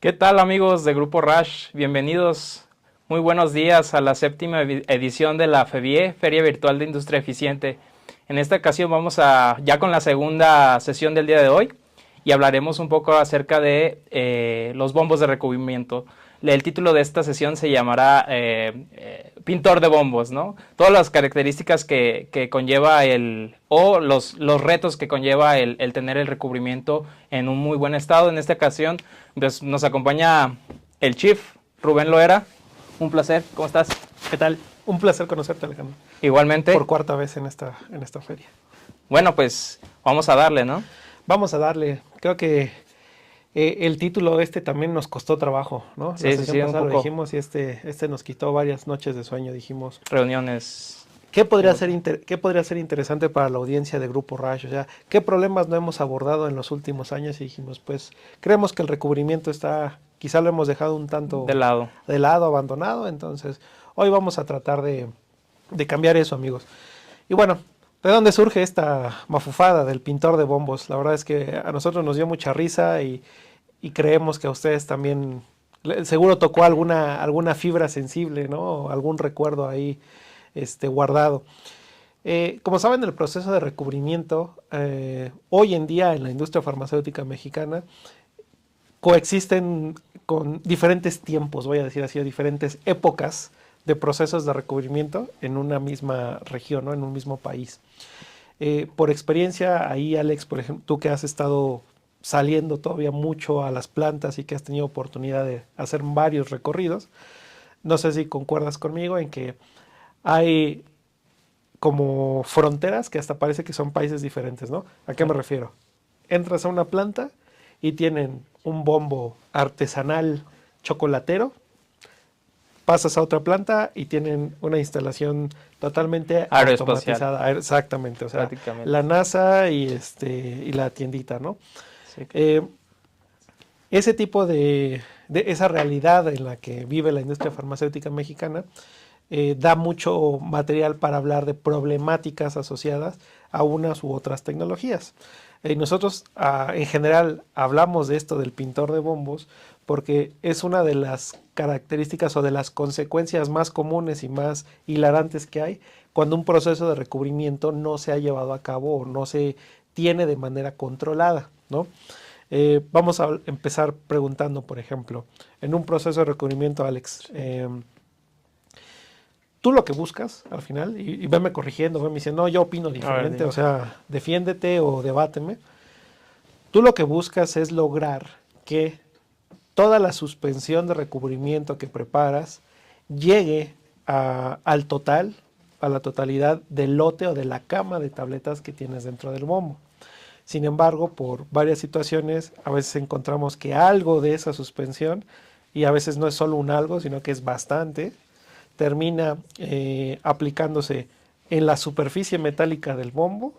¿Qué tal amigos de Grupo Rush? Bienvenidos. Muy buenos días a la séptima edición de la FEVIE, Feria Virtual de Industria Eficiente. En esta ocasión vamos ya con la segunda sesión del día de hoy y hablaremos un poco acerca de los bombos de recubrimiento. El título de esta sesión se llamará Pintor de bombos, ¿no? Todas las características que conlleva los retos que conlleva el tener el recubrimiento en un muy buen estado. En esta ocasión pues, nos acompaña el Chief Rubén Loera. Un placer, ¿cómo estás? ¿Qué tal? Un placer conocerte, Alejandro. Igualmente. Por cuarta vez en esta feria. Bueno, pues vamos a darle, ¿no? Vamos a darle. Creo que el título también nos costó trabajo, ¿no? Sí, sí, un poco. Lo dijimos y este nos quitó varias noches de sueño, dijimos. Reuniones. ¿Qué podría ser interesante para la audiencia de Grupo Rush? O sea, ¿qué problemas no hemos abordado en los últimos años? Y dijimos, pues, creemos que el recubrimiento quizá lo hemos dejado un tanto de lado, abandonado. Entonces, hoy vamos a tratar de cambiar eso, amigos. Y bueno, ¿de dónde surge esta mafufada del pintor de bombos? La verdad es que a nosotros nos dio mucha risa y creemos que a ustedes también seguro tocó alguna fibra sensible, ¿no? Algún recuerdo ahí guardado. Como saben, el proceso de recubrimiento hoy en día en la industria farmacéutica mexicana coexisten con diferentes tiempos, voy a decir así, diferentes épocas de procesos de recubrimiento en una misma región, ¿no? En un mismo país. Por experiencia, ahí Alex, por ejemplo, tú que has estado saliendo todavía mucho a las plantas y que has tenido oportunidad de hacer varios recorridos, no sé si concuerdas conmigo en que hay como fronteras que hasta parece que son países diferentes, ¿no? ¿A qué me refiero? Entras a una planta y tienen un bombo artesanal chocolatero, pasas a otra planta y tienen una instalación totalmente automatizada. Exactamente, o sea, la NASA y la tiendita, ¿no? Sí. Ese tipo de esa realidad en la que vive la industria farmacéutica mexicana da mucho material para hablar de problemáticas asociadas a unas u otras tecnologías. Nosotros en general hablamos de esto del pintor de bombos porque es una de las características o de las consecuencias más comunes y más hilarantes que hay cuando un proceso de recubrimiento no se ha llevado a cabo o no se tiene de manera controlada, ¿no? Vamos a empezar preguntando, por ejemplo, en un proceso de recubrimiento, Alex, tú lo que buscas al final, y venme corrigiendo, venme diciendo, no, yo opino diferente, o sea, defiéndete o debáteme. Tú lo que buscas es lograr que toda la suspensión de recubrimiento que preparas llegue al total, a la totalidad del lote o de la cama de tabletas que tienes dentro del bombo. Sin embargo, por varias situaciones, a veces encontramos que algo de esa suspensión, y a veces no es solo un algo, sino que es bastante, termina aplicándose en la superficie metálica del bombo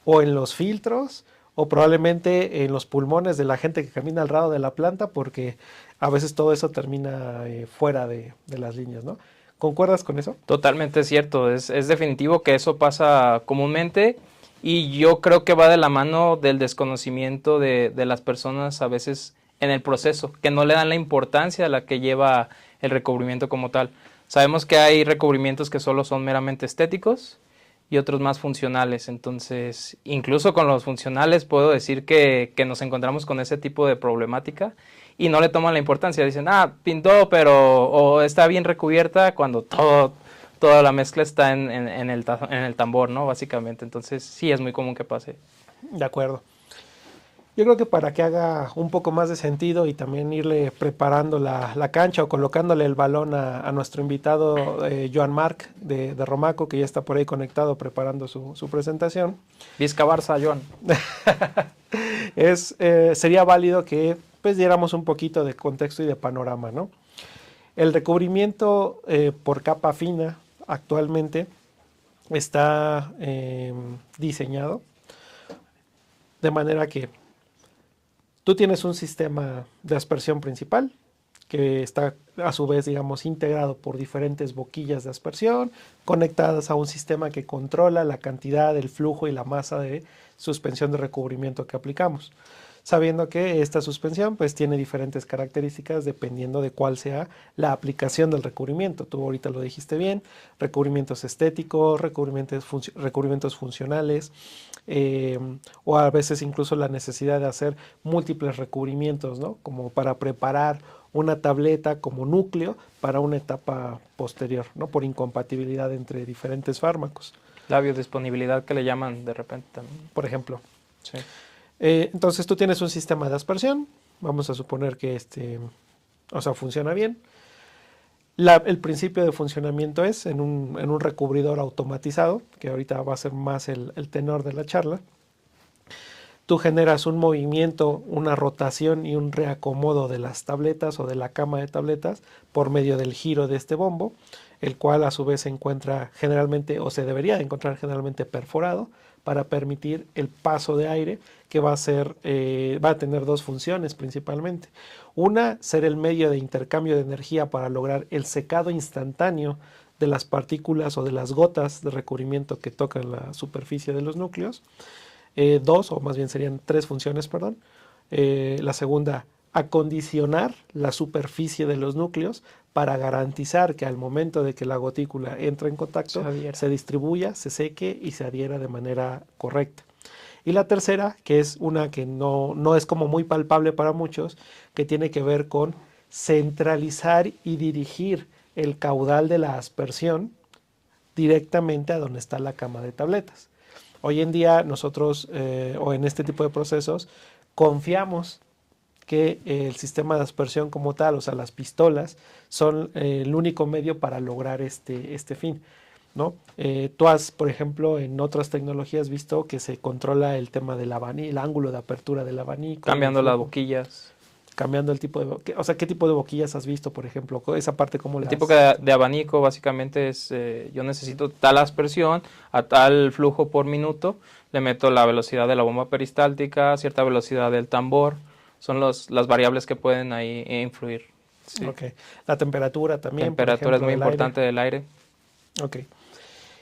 o en los filtros o probablemente en los pulmones de la gente que camina al lado de la planta, porque a veces todo eso termina fuera de las líneas, ¿no? ¿Concuerdas con eso? Totalmente cierto, es definitivo que eso pasa comúnmente y yo creo que va de la mano del desconocimiento de las personas a veces en el proceso, que no le dan la importancia a la que lleva el recubrimiento como tal. Sabemos que hay recubrimientos que solo son meramente estéticos y otros más funcionales. Entonces, incluso con los funcionales puedo decir que nos encontramos con ese tipo de problemática y no le toman la importancia. Dicen, pintó, o está bien recubierta cuando toda la mezcla está en el tambor, ¿no? Básicamente. Entonces, sí es muy común que pase. De acuerdo. Yo creo que para que haga un poco más de sentido y también irle preparando la cancha o colocándole el balón a nuestro invitado Joan Marc de Romaco, que ya está por ahí conectado preparando su presentación. Vizca Barça, Joan. Sería válido que pues diéramos un poquito de contexto y de panorama, ¿no? El recubrimiento por capa fina actualmente está diseñado de manera que tú tienes un sistema de aspersión principal que está a su vez, digamos, integrado por diferentes boquillas de aspersión conectadas a un sistema que controla la cantidad, el flujo y la masa de suspensión de recubrimiento que aplicamos. sabiendo que esta suspensión pues tiene diferentes características dependiendo de cuál sea la aplicación del recubrimiento. Tú ahorita lo dijiste bien, recubrimientos estéticos, recubrimientos funcionales, o a veces incluso la necesidad de hacer múltiples recubrimientos, ¿no? Como para preparar una tableta como núcleo para una etapa posterior, ¿no? Por incompatibilidad entre diferentes fármacos. La biodisponibilidad que le llaman de repente también. Por ejemplo. Sí. Entonces tú tienes un sistema de aspersión, vamos a suponer que funciona bien. El principio de funcionamiento es en un recubridor automatizado, que ahorita va a ser más el tenor de la charla. Tú generas un movimiento, una rotación y un reacomodo de las tabletas o de la cama de tabletas por medio del giro de este bombo, el cual a su vez se encuentra generalmente, o se debería de encontrar generalmente perforado, para permitir el paso de aire, que va a tener dos funciones principalmente. Una, ser el medio de intercambio de energía para lograr el secado instantáneo de las partículas o de las gotas de recubrimiento que tocan la superficie de los núcleos. Dos, o más bien serían tres funciones, perdón. La segunda, acondicionar la superficie de los núcleos para garantizar que al momento de que la gotícula entra en contacto se distribuya, se seque y se adhiera de manera correcta. Y la tercera, que es una que no es como muy palpable para muchos, que tiene que ver con centralizar y dirigir el caudal de la aspersión directamente a donde está la cama de tabletas. Hoy en día nosotros, o en este tipo de procesos, confiamos que el sistema de aspersión como tal, o sea, las pistolas, son el único medio para lograr este fin, ¿no? Tú has, por ejemplo, en otras tecnologías visto que se controla el tema del abanico, el ángulo de apertura del abanico. Cambiando las boquillas. Cambiando el tipo de boquillas. O sea, ¿qué tipo de boquillas has visto, por ejemplo? Esa parte, ¿cómo El tipo de abanico básicamente es, yo necesito tal aspersión a tal flujo por minuto, le meto la velocidad de la bomba peristáltica, cierta velocidad del tambor, son las variables que pueden ahí influir. Sí. Okay. La temperatura también. La temperatura es muy importante del aire. Ok.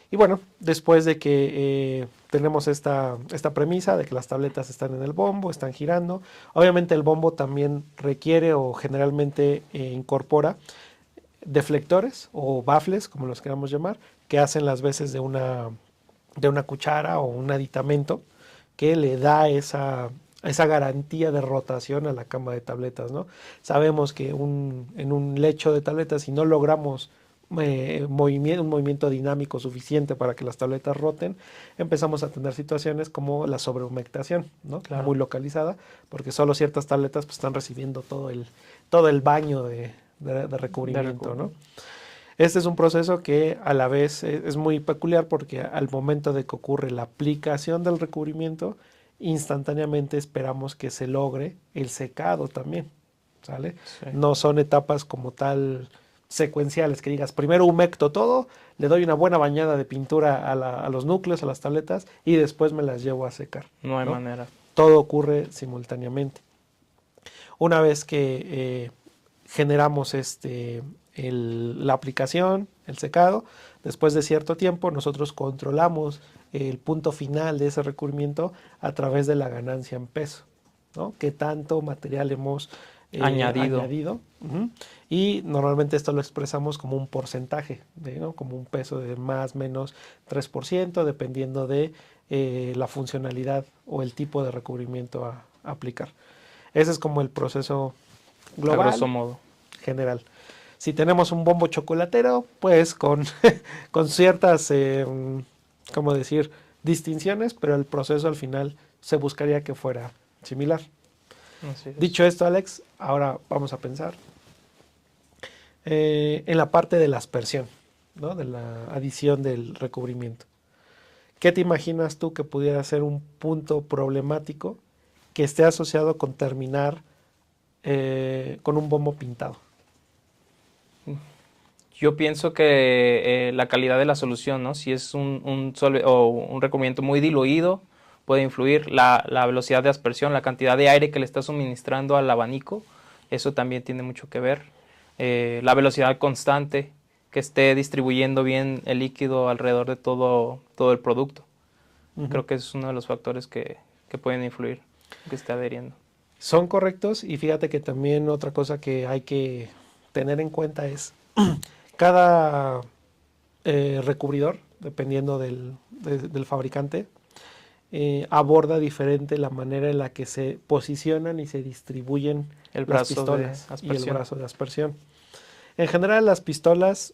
Y bueno, después de que tenemos esta premisa de que las tabletas están en el bombo, están girando, obviamente el bombo también requiere o generalmente incorpora deflectores o baffles, como los queramos llamar, que hacen las veces de una cuchara o un aditamento que le da esa garantía de rotación a la cama de tabletas, ¿no? Sabemos que en un lecho de tabletas, si no logramos un movimiento dinámico suficiente para que las tabletas roten, empezamos a tener situaciones como la sobrehumectación, ¿no? Claro. Muy localizada, porque solo ciertas tabletas pues, están recibiendo todo el baño de recubrimiento, ¿no? Este es un proceso que a la vez es muy peculiar porque al momento de que ocurre la aplicación del recubrimiento, instantáneamente esperamos que se logre el secado también, ¿sale? Sí. No son etapas como tal secuenciales, que digas, primero humecto todo, le doy una buena bañada de pintura a los núcleos, a las tabletas, y después me las llevo a secar. No hay manera. Todo ocurre simultáneamente. Una vez que generamos la aplicación, el secado, después de cierto tiempo nosotros controlamos el punto final de ese recubrimiento a través de la ganancia en peso, ¿no? ¿Qué tanto material hemos añadido? Y normalmente esto lo expresamos como un porcentaje, ¿no? Como un peso de más o menos 3%, dependiendo de la funcionalidad o el tipo de recubrimiento a aplicar. Ese es como el proceso global, a grosso modo, general. Si tenemos un bombo chocolatero, pues con ciertas, ¿cómo decir?, distinciones, pero el proceso al final se buscaría que fuera similar. Dicho esto, Alex, ahora vamos a pensar en la parte de la aspersión, ¿no? De la adición del recubrimiento. ¿Qué te imaginas tú que pudiera ser un punto problemático que esté asociado con terminar con un bombo pintado? Yo pienso que la calidad de la solución, ¿no? Si es un recubrimiento muy diluido, puede influir la velocidad de aspersión, la cantidad de aire que le está suministrando al abanico, eso también tiene mucho que ver. La velocidad constante, que esté distribuyendo bien el líquido alrededor de todo el producto. Creo que es uno de los factores que pueden influir, que esté adheriendo. Son correctos y fíjate que también otra cosa que hay que tener en cuenta es cada recubridor, dependiendo del fabricante, aborda diferente la manera en la que se posicionan y se distribuyen El las brazo de pistolas y el aspersión. brazo de aspersión. En general las pistolas,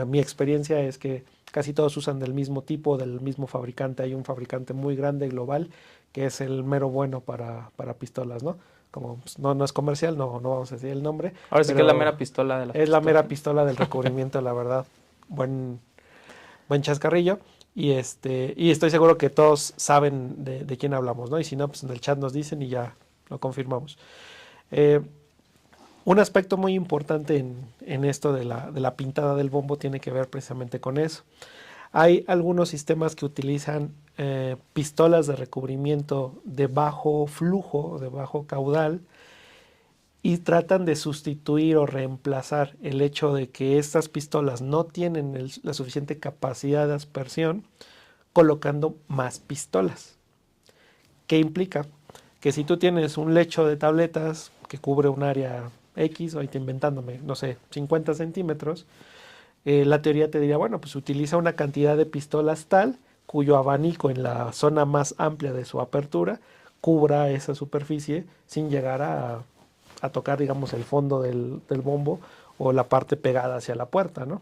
mi experiencia es que casi todos usan del mismo tipo, del mismo fabricante. Hay un fabricante muy grande global que es el mero bueno para pistolas, ¿no? Como pues, no es comercial, no vamos a decir el nombre, Ahora sí que es la pero mera pistola de las es la mera pistolas. pistola del recubrimiento, la verdad. Buen chascarrillo. Y estoy seguro que todos saben de quién hablamos, ¿no? Y si no, pues en el chat nos dicen y ya lo confirmamos. Eh, un aspecto muy importante en esto de la pintada del bombo tiene que ver precisamente con eso. Hay algunos sistemas que utilizan pistolas de recubrimiento de bajo flujo, de bajo caudal, y tratan de sustituir o reemplazar el hecho de que estas pistolas no tienen la suficiente capacidad de aspersión colocando más pistolas. ¿Qué implica? Que si tú tienes un lecho de tabletas que cubre un área X, ahorita inventándome, no sé, 50 centímetros, la teoría te diría, bueno, pues utiliza una cantidad de pistolas tal cuyo abanico en la zona más amplia de su apertura cubra esa superficie sin llegar a tocar, digamos, el fondo del bombo o la parte pegada hacia la puerta, ¿no?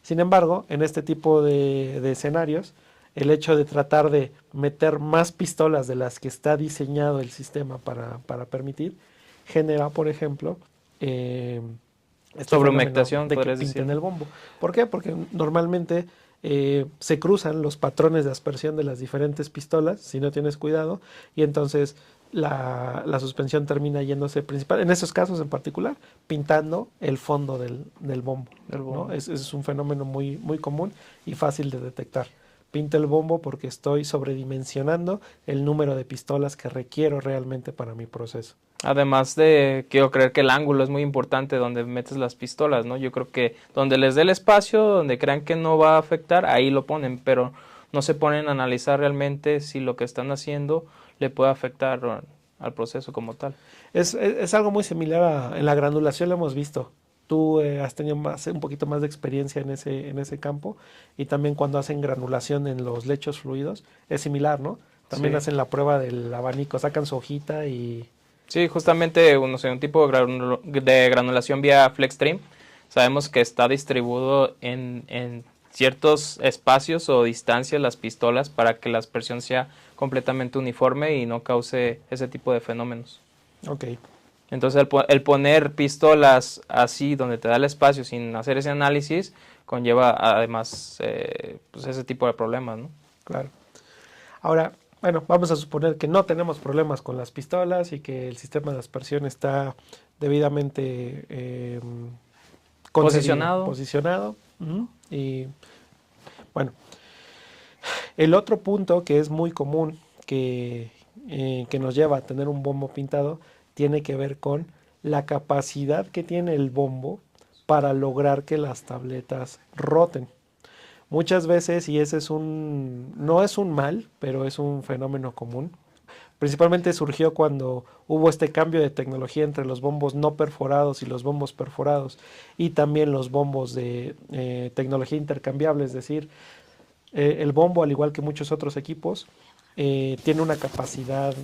Sin embargo, en este tipo de escenarios, el hecho de tratar de meter más pistolas de las que está diseñado el sistema para permitir, genera, por ejemplo, este fenómeno Sobrehumectación, de que podrías pinten decirlo. el bombo. ¿Por qué? Porque normalmente se cruzan los patrones de aspersión de las diferentes pistolas si no tienes cuidado y entonces la suspensión termina yéndose principal, en esos casos en particular, pintando el fondo del bombo, Del ¿no? bombo. Es un fenómeno muy común y fácil de detectar. Pinto el bombo porque estoy sobredimensionando el número de pistolas que requiero realmente para mi proceso. Además de, quiero creer que el ángulo es muy importante donde metes las pistolas, ¿no? Yo creo que donde les dé el espacio, donde crean que no va a afectar, ahí lo ponen, pero no se ponen a analizar realmente si lo que están haciendo le puede afectar al proceso como tal. Es algo muy similar en la granulación, lo hemos visto. Tú has tenido un poquito más de experiencia en ese campo y también cuando hacen granulación en los lechos fluidos es similar, ¿no? También Sí. hacen la prueba del abanico, sacan su hojita y... Sí, justamente no sé, un tipo de granulación vía FlexStream. Sabemos que está distribuido en ciertos espacios o distancias las pistolas para que la aspersión sea completamente uniforme y no cause ese tipo de fenómenos. Ok, Entonces el poner pistolas así donde te da el espacio sin hacer ese análisis conlleva además pues ese tipo de problemas, ¿no? claro. Ahora, bueno, vamos a suponer que no tenemos problemas con las pistolas y que el sistema de aspersión está debidamente concebido, Posicionado. posicionado. Y bueno, el otro punto que es muy común que nos lleva a tener un bombo pintado tiene que ver con la capacidad que tiene el bombo para lograr que las tabletas roten. Muchas veces, y ese no es un mal, pero es un fenómeno común. Principalmente surgió cuando hubo este cambio de tecnología entre los bombos no perforados y los bombos perforados, y también los bombos de tecnología intercambiable, es decir, el bombo, al igual que muchos otros equipos, tiene una capacidad,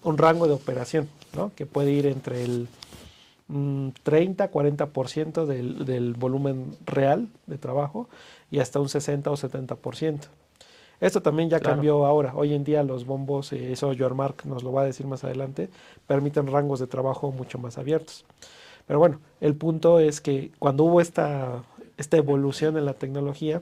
un rango de operación, ¿no? Que puede ir entre el 30-40% del volumen real de trabajo y hasta un 60 o 70%. Esto también ya Claro. cambió ahora. Hoy en día los bombos, eso Mark nos lo va a decir más adelante, permiten rangos de trabajo mucho más abiertos. Pero bueno, el punto es que cuando hubo esta evolución en la tecnología,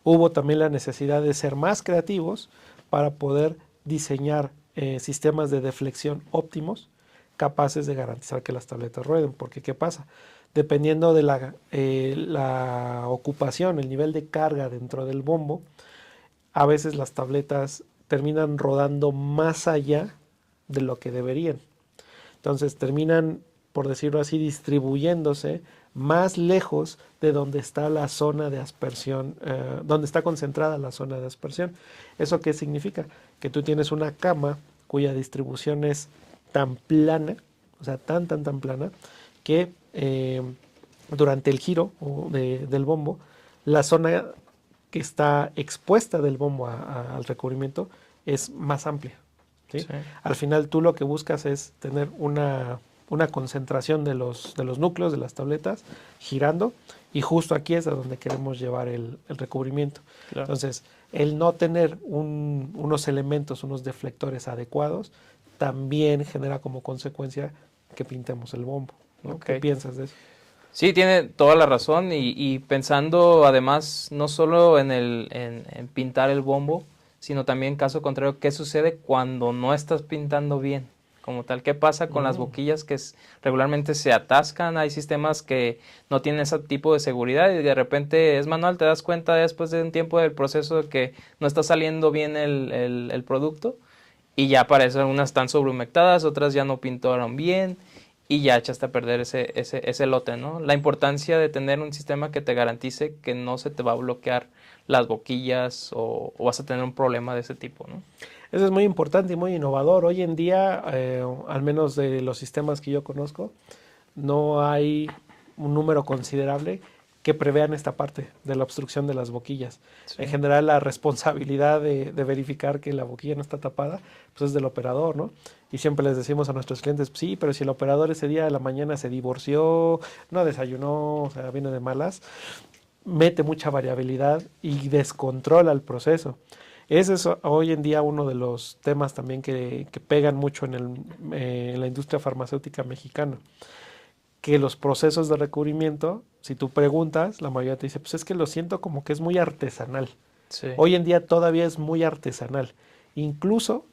hubo también la necesidad de ser más creativos para poder diseñar sistemas de deflexión óptimos capaces de garantizar que las tabletas rueden. Porque ¿qué pasa? Dependiendo de la ocupación, el nivel de carga dentro del bombo, a veces las tabletas terminan rodando más allá de lo que deberían. Entonces terminan, por decirlo así, distribuyéndose más lejos de donde está la zona de aspersión, donde está concentrada la zona de aspersión. ¿Eso qué significa? Que tú tienes una cama cuya distribución es tan plana, o sea, tan plana, que durante el giro del bombo, la zona que está expuesta del bombo al recubrimiento es más amplia. ¿Sí? Sí. Al final tú lo que buscas es tener una concentración de los núcleos, de las tabletas, girando, y justo aquí es a donde queremos llevar el recubrimiento. Claro. Entonces, el no tener unos elementos, unos deflectores adecuados, también genera como consecuencia que pintemos el bombo, ¿no? Ok. ¿Qué piensas de eso? Sí, tiene toda la razón y pensando además no solo en pintar el bombo, sino también caso contrario, ¿qué sucede cuando no estás pintando bien? Como tal, ¿qué pasa con las boquillas que regularmente se atascan? Hay sistemas que no tienen ese tipo de seguridad y de repente es manual, te das cuenta después de un tiempo del proceso de que no está saliendo bien el producto y ya aparecen, unas están sobrehumectadas, otras ya no pintaron bien y ya echaste a perder ese lote, ¿no? La importancia de tener un sistema que te garantice que no se te va a bloquear las boquillas o vas a tener un problema de ese tipo, ¿no? Eso es muy importante y muy innovador. Hoy en día, al menos de los sistemas que yo conozco, no hay un número considerable que prevean esta parte de la obstrucción de las boquillas. Sí. En general, la responsabilidad de verificar que la boquilla no está tapada, pues es del operador, ¿no? Y siempre les decimos a nuestros clientes, sí, pero si el operador ese día de la mañana se divorció, no desayunó, o sea, viene de malas, mete mucha variabilidad y descontrola el proceso. Ese es hoy en día uno de los temas también que pegan mucho en la industria farmacéutica mexicana. Que los procesos de recubrimiento, si tú preguntas, la mayoría te dice, pues es que lo siento como que es muy artesanal. Sí. Hoy en día todavía es muy artesanal. Incluso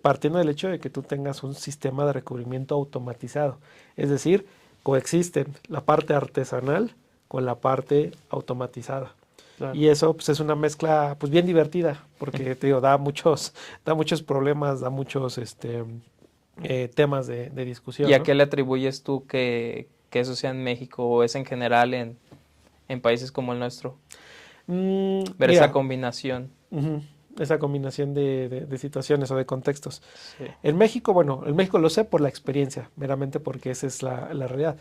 partiendo del hecho de que tú tengas un sistema de recubrimiento automatizado. Es decir, coexisten la parte artesanal con la parte automatizada. Claro. Y eso pues, es una mezcla pues bien divertida, porque te digo, da muchos problemas, da muchos temas de discusión. ¿Y a ¿no? qué le atribuyes tú que eso sea en México o es en general en países como el nuestro? Ver Mira, esa combinación. esa combinación de situaciones o de contextos. Sí. En México, bueno, en México lo sé por la experiencia, meramente porque esa es la realidad.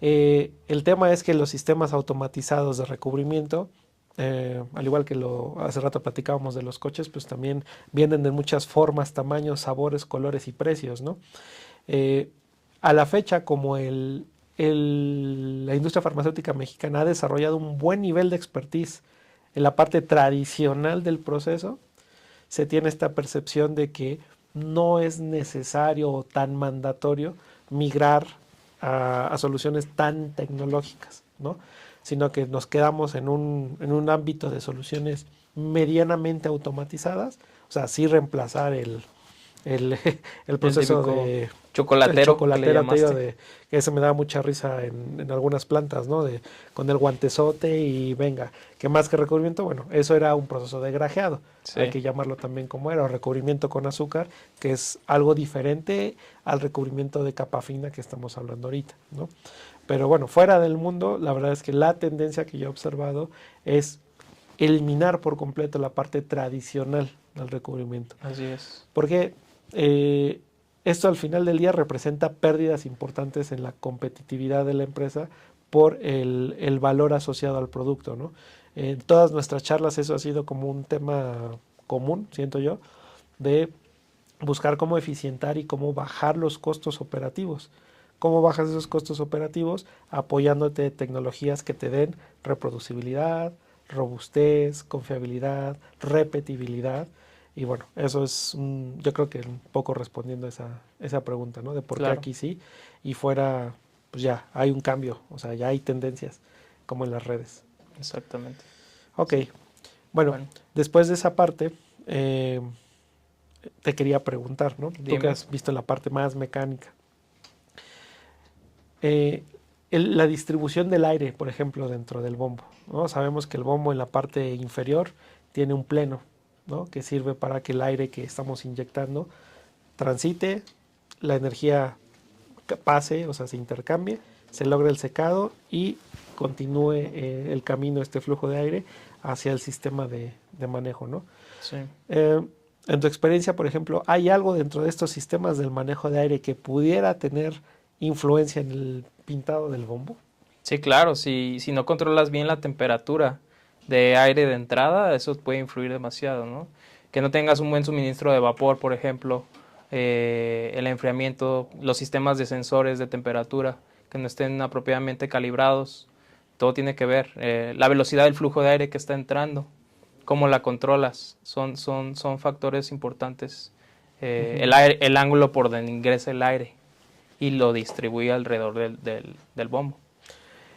El tema es que los sistemas automatizados de recubrimiento, al igual que hace rato platicábamos de los coches, pues también vienen de muchas formas, tamaños, sabores, colores y precios, ¿no? A la fecha, como la industria farmacéutica mexicana ha desarrollado un buen nivel de expertise en la parte tradicional del proceso, se tiene esta percepción de que no es necesario o tan mandatorio migrar a soluciones tan tecnológicas, ¿no? Sino que nos quedamos en un ámbito de soluciones medianamente automatizadas, o sea, sí reemplazar el proceso de chocolatero, el chocolatero, te digo, llamaste. que eso me da mucha risa en algunas plantas, ¿no? Con el guantezote y venga, que más que recubrimiento, bueno, eso era un proceso de grajeado, Sí. hay que llamarlo también como era, o recubrimiento con azúcar, que es algo diferente al recubrimiento de capa fina que estamos hablando ahorita, ¿no? Pero bueno, fuera del mundo, la verdad es que la tendencia que yo he observado es eliminar por completo la parte tradicional del recubrimiento. Así es. Porque esto al final del día representa pérdidas importantes en la competitividad de la empresa por el valor asociado al producto, ¿no? En todas nuestras charlas eso ha sido como un tema común, siento yo, de buscar cómo eficientar y cómo bajar los costos operativos. ¿Cómo bajas esos costos operativos? Apoyándote de tecnologías que te den reproducibilidad, robustez, confiabilidad, repetibilidad. Y bueno, eso es, yo creo que un poco respondiendo a esa pregunta, ¿no? De por qué aquí sí y fuera, pues ya hay un cambio, o sea, ya hay tendencias, como en las redes. Exactamente. Ok, Sí. bueno, después de esa parte, te quería preguntar, ¿no? Dime. Tú que has visto la parte más mecánica. La distribución del aire, por ejemplo, dentro del bombo, ¿no? Sabemos que el bombo en la parte inferior tiene un pleno, ¿no? Que sirve para que el aire que estamos inyectando transite, la energía pase, o sea, se intercambie, se logre el secado y continúe el camino, este flujo de aire hacia el sistema de manejo, ¿no? Sí. En tu experiencia, por ejemplo, ¿hay algo dentro de estos sistemas del manejo de aire que pudiera tener influencia en el pintado del bombo? Sí, claro, si no controlas bien la temperatura de aire de entrada, eso puede influir demasiado, ¿no? Que no tengas un buen suministro de vapor, por ejemplo, el enfriamiento, los sistemas de sensores de temperatura que no estén apropiadamente calibrados, todo tiene que ver. La velocidad del flujo de aire que está entrando, cómo la controlas, son factores importantes. Ujú. El ángulo por donde ingresa el aire y lo distribuye alrededor del bombo.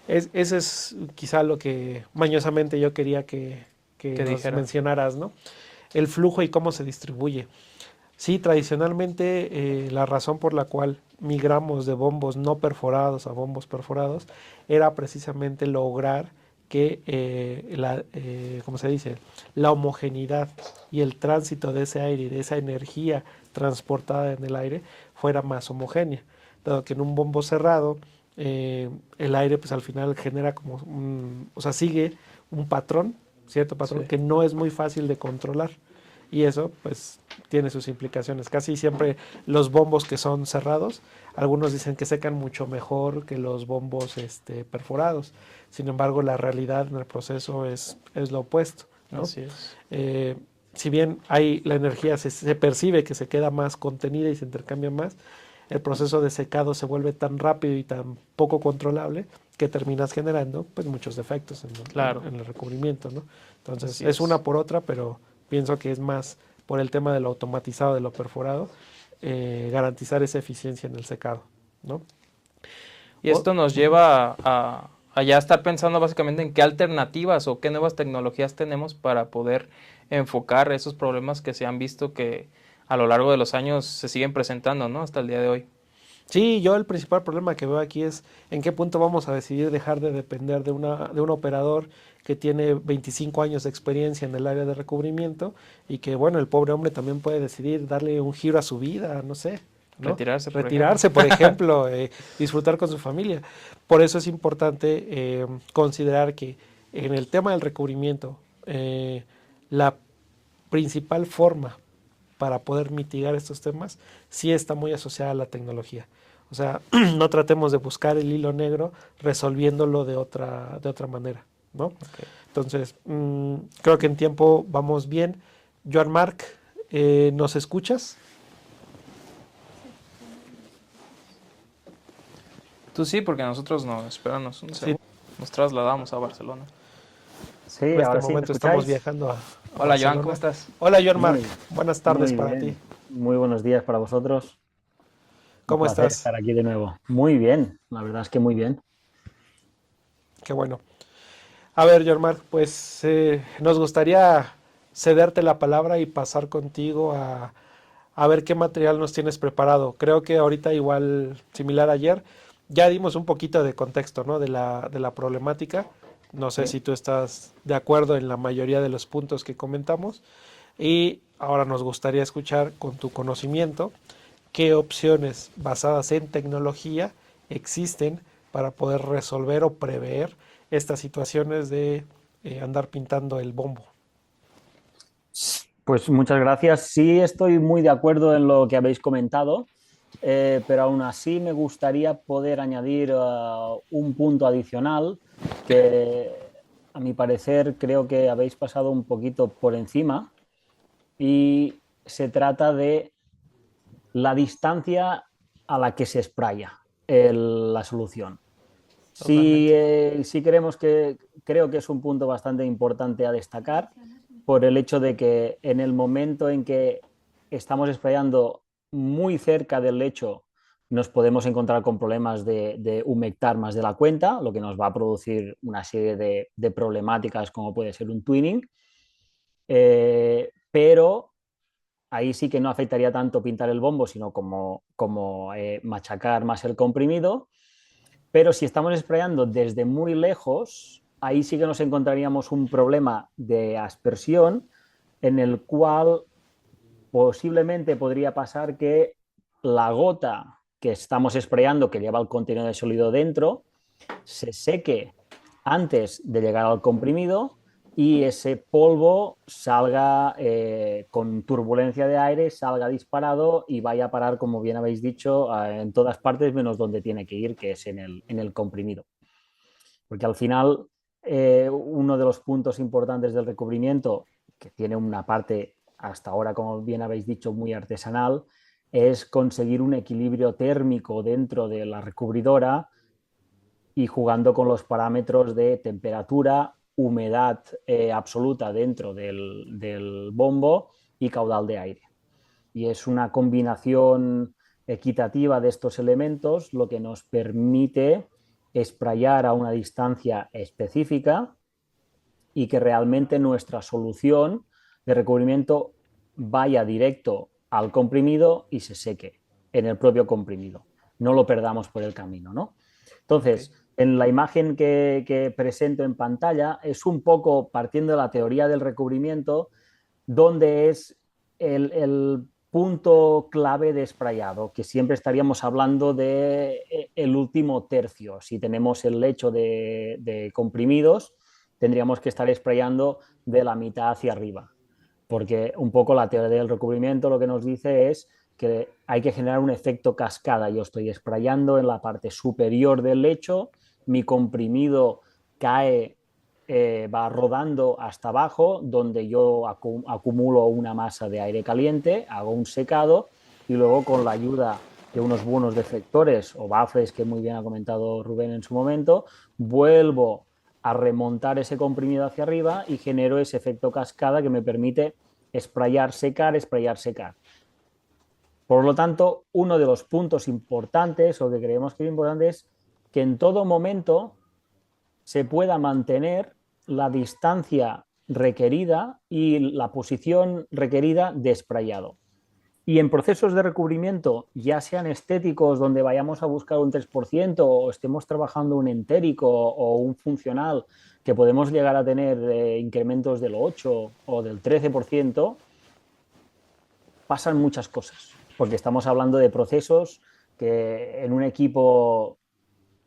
Ese es quizá lo que mañosamente yo quería que Que nos dijera. mencionaras, ¿no? El flujo y cómo se distribuye. Sí, tradicionalmente la razón por la cual migramos de bombos no perforados a bombos perforados era precisamente lograr que ¿cómo se dice? La homogeneidad y el tránsito de ese aire y de esa energía transportada en el aire fuera más homogénea. Dado que en un bombo cerrado el aire pues al final genera como o sea, sigue un patrón, cierto Sí. patrón que no es muy fácil de controlar. Y eso pues tiene sus implicaciones. Casi siempre los bombos que son cerrados, algunos dicen que secan mucho mejor que los bombos perforados. Sin embargo, la realidad en el proceso es lo opuesto, ¿no? Así es. Eh, si bien hay la energía se percibe que se queda más contenida y se intercambia más, el proceso de secado se vuelve tan rápido y tan poco controlable que terminas generando pues muchos defectos Claro, en el recubrimiento, ¿no? Entonces así es una es. por otra, pero pienso que es más por el tema de lo automatizado, de lo perforado, garantizar esa eficiencia en el secado, ¿no? Y O- esto nos Ujú. lleva a ya estar pensando básicamente en qué alternativas o qué nuevas tecnologías tenemos para poder enfocar esos problemas que se han visto que a lo largo de los años se siguen presentando, ¿no? Hasta el día de hoy. Sí, yo el principal problema que veo aquí es en qué punto vamos a decidir dejar de depender de un operador que tiene 25 años de experiencia en el área de recubrimiento y que, bueno, el pobre hombre también puede decidir darle un giro a su vida, no sé, ¿no? Retirarse, por ejemplo. Retirarse, por ejemplo, disfrutar con su familia. Por eso es importante considerar que en el tema del recubrimiento, la principal forma para poder mitigar estos temas sí está muy asociada a la tecnología. O sea, no tratemos de buscar el hilo negro resolviéndolo de otra manera, ¿no? Okay. Entonces, creo que en tiempo vamos bien. Joan Marc, ¿nos escuchas? Tú sí, porque nosotros no, espéranos un Sí, segundo. Nos trasladamos a Barcelona. en Sí, este ahora sí, ¿me momento estamos escucháis? viajando a Hola, Joan, ¿cómo Barcelona. estás? Hola, Joan Marc. Muy, Buenas tardes muy para ti. bien. Muy buenos días para vosotros. Un ¿Cómo placer estás? estar aquí de nuevo. Muy bien, la verdad es que muy bien. Qué bueno. A ver, Jormar, pues nos gustaría cederte la palabra y pasar contigo a ver qué material nos tienes preparado. Creo que ahorita igual, similar a ayer, ya dimos un poquito de contexto, ¿no? De la problemática. No sé Sí. si tú estás de acuerdo en la mayoría de los puntos que comentamos. Y ahora nos gustaría escuchar con tu conocimiento qué opciones basadas en tecnología existen para poder resolver o prever estas situaciones de andar pintando el bombo. Pues muchas gracias. Sí, estoy muy de acuerdo en lo que habéis comentado, pero aún así me gustaría poder añadir un punto adicional que, a mi parecer, creo que habéis pasado un poquito por encima y se trata de la distancia a la que se spraya la solución. Sí, Totalmente. sí creo que es un punto bastante importante a destacar por el hecho de que en el momento en que estamos sprayando muy cerca del lecho, nos podemos encontrar con problemas de humectar más de la cuenta, lo que nos va a producir una serie de problemáticas como puede ser un twinning. Pero ahí sí que no afectaría tanto pintar el bombo, sino como machacar más el comprimido. Pero si estamos sprayando desde muy lejos, ahí sí que nos encontraríamos un problema de aspersión en el cual posiblemente podría pasar que la gota que estamos sprayando, que lleva el contenido de sólido dentro, se seque antes de llegar al comprimido y ese polvo salga con turbulencia de aire, salga disparado y vaya a parar, como bien habéis dicho, en todas partes menos donde tiene que ir, que es en el comprimido. Porque al final, uno de los puntos importantes del recubrimiento, que tiene una parte hasta ahora, como bien habéis dicho, muy artesanal, es conseguir un equilibrio térmico dentro de la recubridora y jugando con los parámetros de temperatura, humedad absoluta dentro del bombo y caudal de aire. Y es una combinación equitativa de estos elementos lo que nos permite sprayar a una distancia específica y que realmente nuestra solución de recubrimiento vaya directo al comprimido y se seque en el propio comprimido. No lo perdamos por el camino, ¿no? Entonces, en la imagen que presento en pantalla es un poco partiendo de la teoría del recubrimiento, donde es el punto clave de sprayado, que siempre estaríamos hablando de el último tercio. Si tenemos el lecho de comprimidos, tendríamos que estar sprayando de la mitad hacia arriba, porque un poco la teoría del recubrimiento lo que nos dice es que hay que generar un efecto cascada. Yo estoy sprayando en la parte superior del lecho, mi comprimido cae, va rodando hasta abajo, donde yo acumulo una masa de aire caliente, hago un secado y luego con la ayuda de unos buenos deflectores o baffles que muy bien ha comentado Rubén en su momento, vuelvo a remontar ese comprimido hacia arriba y genero ese efecto cascada que me permite sprayar, secar, sprayar, secar. Por lo tanto, uno de los puntos importantes o que creemos que es importante es que en todo momento se pueda mantener la distancia requerida y la posición requerida de sprayado. Y en procesos de recubrimiento, ya sean estéticos, donde vayamos a buscar un 3%, o estemos trabajando un entérico o un funcional, que podemos llegar a tener incrementos del 8 o del 13%, pasan muchas cosas, porque estamos hablando de procesos que en un equipo,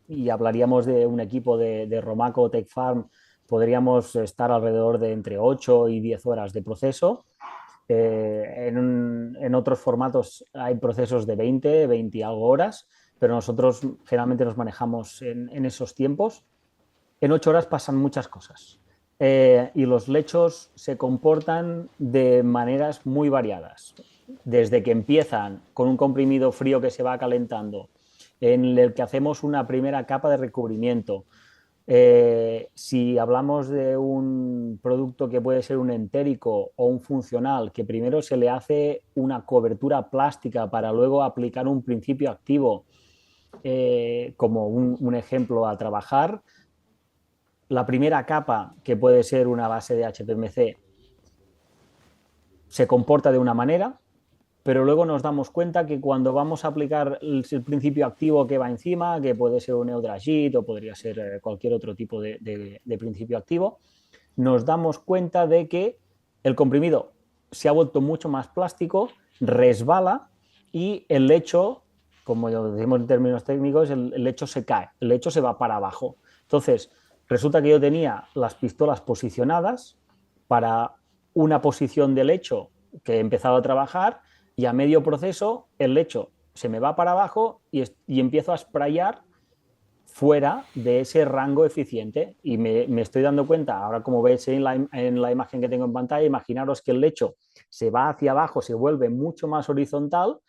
y hablaríamos de un equipo de Romaco o Tech Farm, podríamos estar alrededor de entre 8 y 10 horas de proceso. En otros formatos hay procesos de 20 y algo horas, pero nosotros generalmente nos manejamos en esos tiempos. En 8 horas pasan muchas cosas y los lechos se comportan de maneras muy variadas. Desde que empiezan con un comprimido frío que se va calentando, en el que hacemos una primera capa de recubrimiento. Si hablamos de un producto que puede ser un entérico o un funcional, que primero se le hace una cobertura plástica para luego aplicar un principio activo, como un ejemplo a trabajar, la primera capa, que puede ser una base de HPMC, se comporta de una manera, pero luego nos damos cuenta que cuando vamos a aplicar el principio activo que va encima, que puede ser un Eudragit o podría ser cualquier otro tipo de principio activo, nos damos cuenta de que el comprimido se ha vuelto mucho más plástico, resbala y el lecho, como decimos en términos técnicos, el lecho se cae, el lecho se va para abajo. Entonces, resulta que yo tenía las pistolas posicionadas para una posición de lecho que he empezado a trabajar y a medio proceso el lecho se me va para abajo y empiezo a sprayar fuera de ese rango eficiente y me estoy dando cuenta, ahora como veis en la imagen que tengo en pantalla, imaginaros que el lecho se va hacia abajo, se vuelve mucho más horizontal.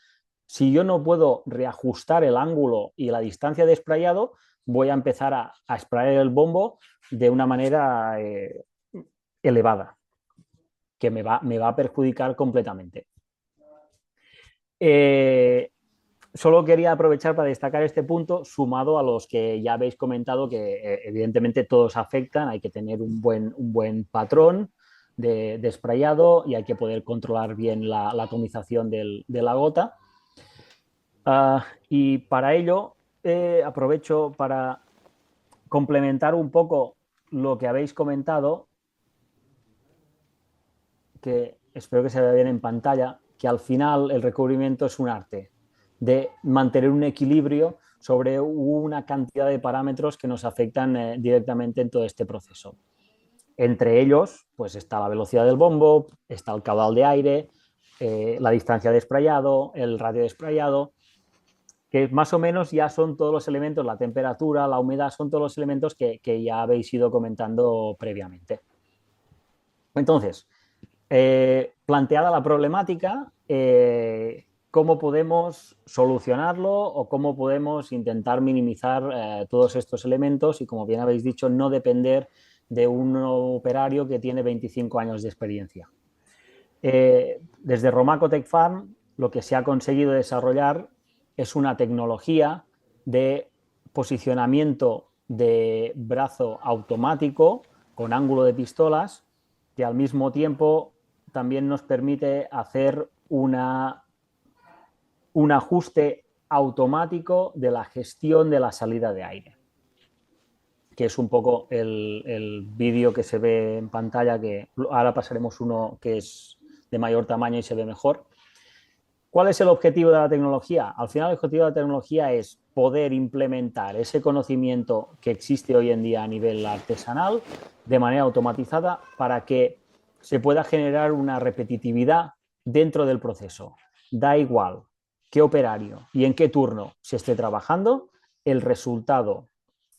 Si yo no puedo reajustar el ángulo y la distancia de sprayado, voy a empezar a sprayar el bombo de una manera elevada, que me va a perjudicar completamente. Solo quería aprovechar para destacar este punto, sumado a los que ya habéis comentado, que evidentemente todos afectan, hay que tener un buen patrón de sprayado y hay que poder controlar bien la atomización de la gota. Y para ello aprovecho para complementar un poco lo que habéis comentado, que espero que se vea bien en pantalla, que al final el recubrimiento es un arte de mantener un equilibrio sobre una cantidad de parámetros que nos afectan directamente en todo este proceso. Entre ellos, pues está la velocidad del bombo, está el caudal de aire, la distancia de sprayado, el radio de sprayado, que más o menos ya son todos los elementos, la temperatura, la humedad, son todos los elementos que ya habéis ido comentando previamente. Entonces, planteada la problemática, ¿cómo podemos solucionarlo o cómo podemos intentar minimizar todos estos elementos y, como bien habéis dicho, no depender de un operario que tiene 25 años de experiencia? Desde Romaco Tech Farm lo que se ha conseguido desarrollar es una tecnología de posicionamiento de brazo automático con ángulo de pistolas que al mismo tiempo también nos permite hacer un ajuste automático de la gestión de la salida de aire, que es un poco el vídeo que se ve en pantalla, que ahora pasaremos uno que es de mayor tamaño y se ve mejor. ¿Cuál es el objetivo de la tecnología? Al final el objetivo de la tecnología es poder implementar ese conocimiento que existe hoy en día a nivel artesanal de manera automatizada para que se pueda generar una repetitividad dentro del proceso. Da igual qué operario y en qué turno se esté trabajando, el resultado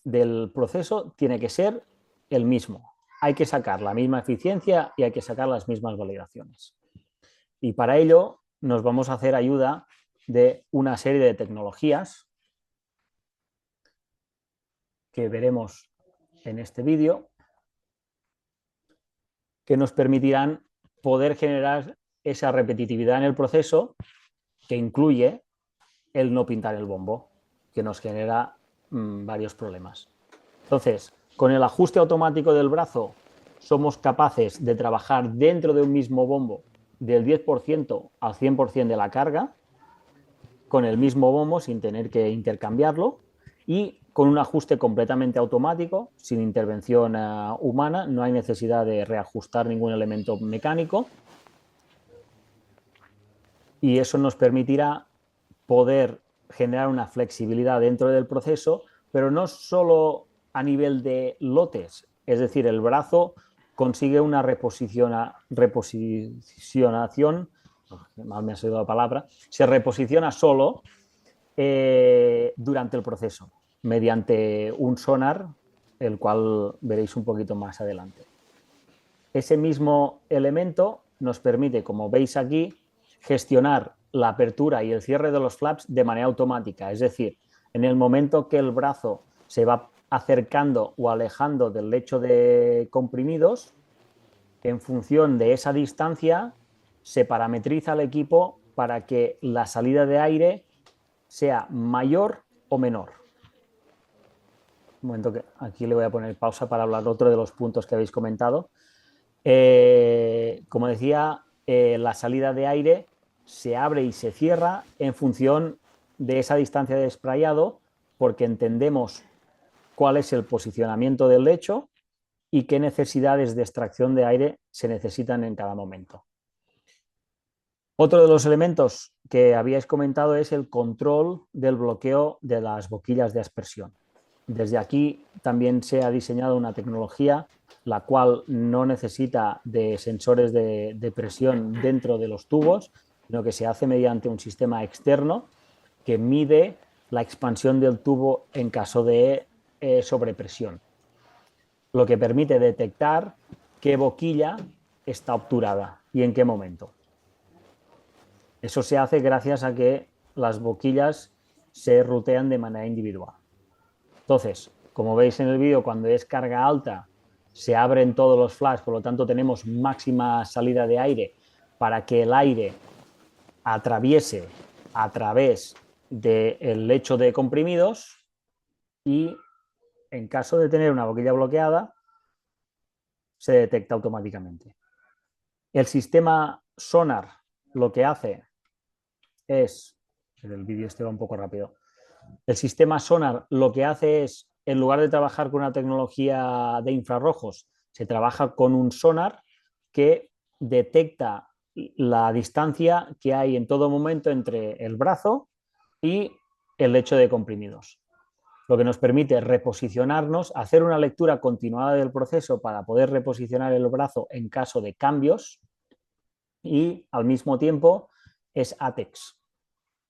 del proceso tiene que ser el mismo. Hay que sacar la misma eficiencia y hay que sacar las mismas validaciones. Y para ello nos vamos a hacer ayuda de una serie de tecnologías que veremos en este vídeo, que nos permitirán poder generar esa repetitividad en el proceso, que incluye el no pintar el bombo, que nos genera varios problemas. Entonces, con el ajuste automático del brazo somos capaces de trabajar dentro de un mismo bombo del 10% al 100% de la carga, con el mismo bombo sin tener que intercambiarlo y con un ajuste completamente automático, sin intervención humana, no hay necesidad de reajustar ningún elemento mecánico, y eso nos permitirá poder generar una flexibilidad dentro del proceso, pero no solo a nivel de lotes, es decir, el brazo consigue una reposicionación, mal me ha salido la palabra, se reposiciona solo durante el proceso, mediante un sonar, el cual veréis un poquito más adelante. Ese mismo elemento nos permite, como veis aquí, gestionar la apertura y el cierre de los flaps de manera automática, es decir, en el momento que el brazo se va acercando o alejando del lecho de comprimidos, en función de esa distancia se parametriza el equipo para que la salida de aire sea mayor o menor. Un momento, que aquí le voy a poner pausa para hablar de otro de los puntos que habéis comentado. Como decía, la salida de aire se abre y se cierra en función de esa distancia de sprayado, porque entendemos cuál es el posicionamiento del lecho y qué necesidades de extracción de aire se necesitan en cada momento. Otro de los elementos que habíais comentado es el control del bloqueo de las boquillas de aspersión. Desde aquí también se ha diseñado una tecnología la cual no necesita de sensores de presión dentro de los tubos, sino que se hace mediante un sistema externo que mide la expansión del tubo en caso de sobrepresión, lo que permite detectar qué boquilla está obturada y en qué momento. Eso se hace gracias a que las boquillas se rutean de manera individual. Entonces, como veis en el vídeo, cuando es carga alta se abren todos los flaps, por lo tanto tenemos máxima salida de aire para que el aire atraviese a través del lecho de comprimidos, y en caso de tener una boquilla bloqueada se detecta automáticamente. El sistema sonar lo que hace es, el vídeo este va un poco rápido, el sistema sonar lo que hace es, en lugar de trabajar con una tecnología de infrarrojos, se trabaja con un sonar que detecta la distancia que hay en todo momento entre el brazo y el lecho de comprimidos. lo que nos permite reposicionarnos, hacer una lectura continuada del proceso para poder reposicionar el brazo en caso de cambios y al mismo tiempo es ATEX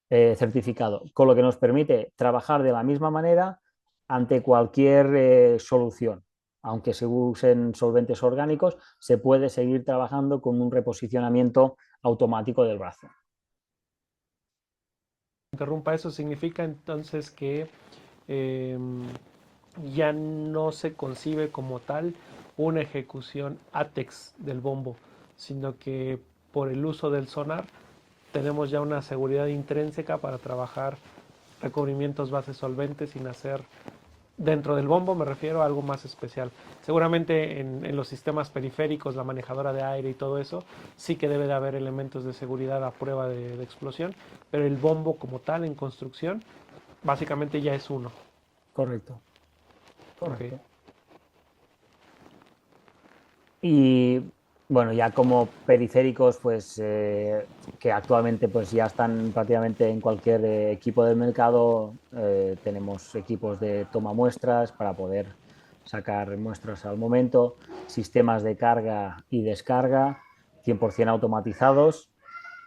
certificado, con lo que nos permite trabajar de la misma manera ante cualquier solución. Aunque se usen solventes orgánicos, se puede seguir trabajando con un reposicionamiento automático del brazo. Interrumpa, eso significa entonces que eh, ya no se concibe como tal una ejecución ATEX del bombo, sino que por el uso del sonar tenemos ya una seguridad intrínseca para trabajar recubrimientos bases solventes sin hacer dentro del bombo, me refiero a algo más especial. Seguramente en los sistemas periféricos, la manejadora de aire y todo eso, sí que debe de haber elementos de seguridad a prueba de explosión, pero el bombo como tal en construcción básicamente ya es uno. Correcto. Correcto. Ok. Y bueno, ya como periféricos, pues que actualmente pues ya están prácticamente en cualquier equipo del mercado, tenemos equipos de toma muestras para poder sacar muestras al momento, sistemas de carga y descarga 100% automatizados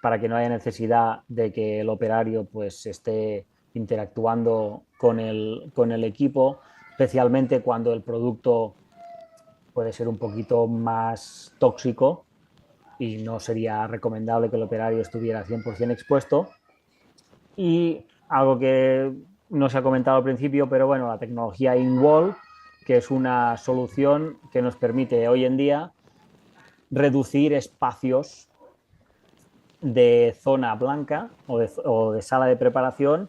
para que no haya necesidad de que el operario pues esté interactuando con el equipo, especialmente cuando el producto puede ser un poquito más tóxico y no sería recomendable que el operario estuviera 100% expuesto. Y algo que no se ha comentado al principio, pero bueno, la tecnología in-wall, que es una solución que nos permite hoy en día reducir espacios de zona blanca o de sala de preparación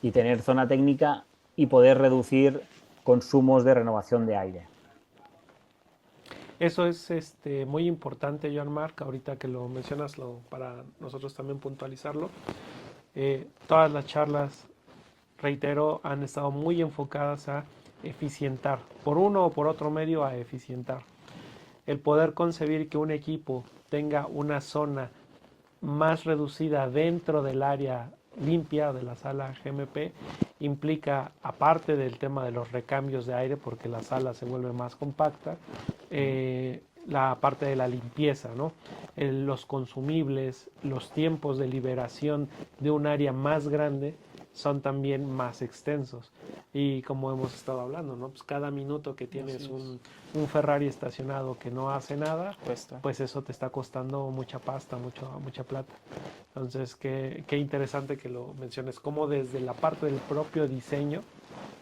y tener zona técnica y poder reducir consumos de renovación de aire. Eso es muy importante, Joan Marc, ahorita que lo mencionas, para nosotros también puntualizarlo. Todas las charlas, reitero, han estado muy enfocadas a eficientar, por uno o por otro medio a eficientar. El poder concebir que un equipo tenga una zona más reducida dentro del área limpia de la sala GMP implica, aparte del tema de los recambios de aire, porque la sala se vuelve más compacta, la parte de la limpieza, ¿no? Los consumibles, los tiempos de liberación de un área más grande son también más extensos. Y como hemos estado hablando, ¿no? Pues cada minuto que tienes un Ferrari estacionado que no hace nada, Cuesta. pues eso te está costando mucha pasta, mucha plata. Entonces, qué interesante que lo menciones, cómo desde la parte del propio diseño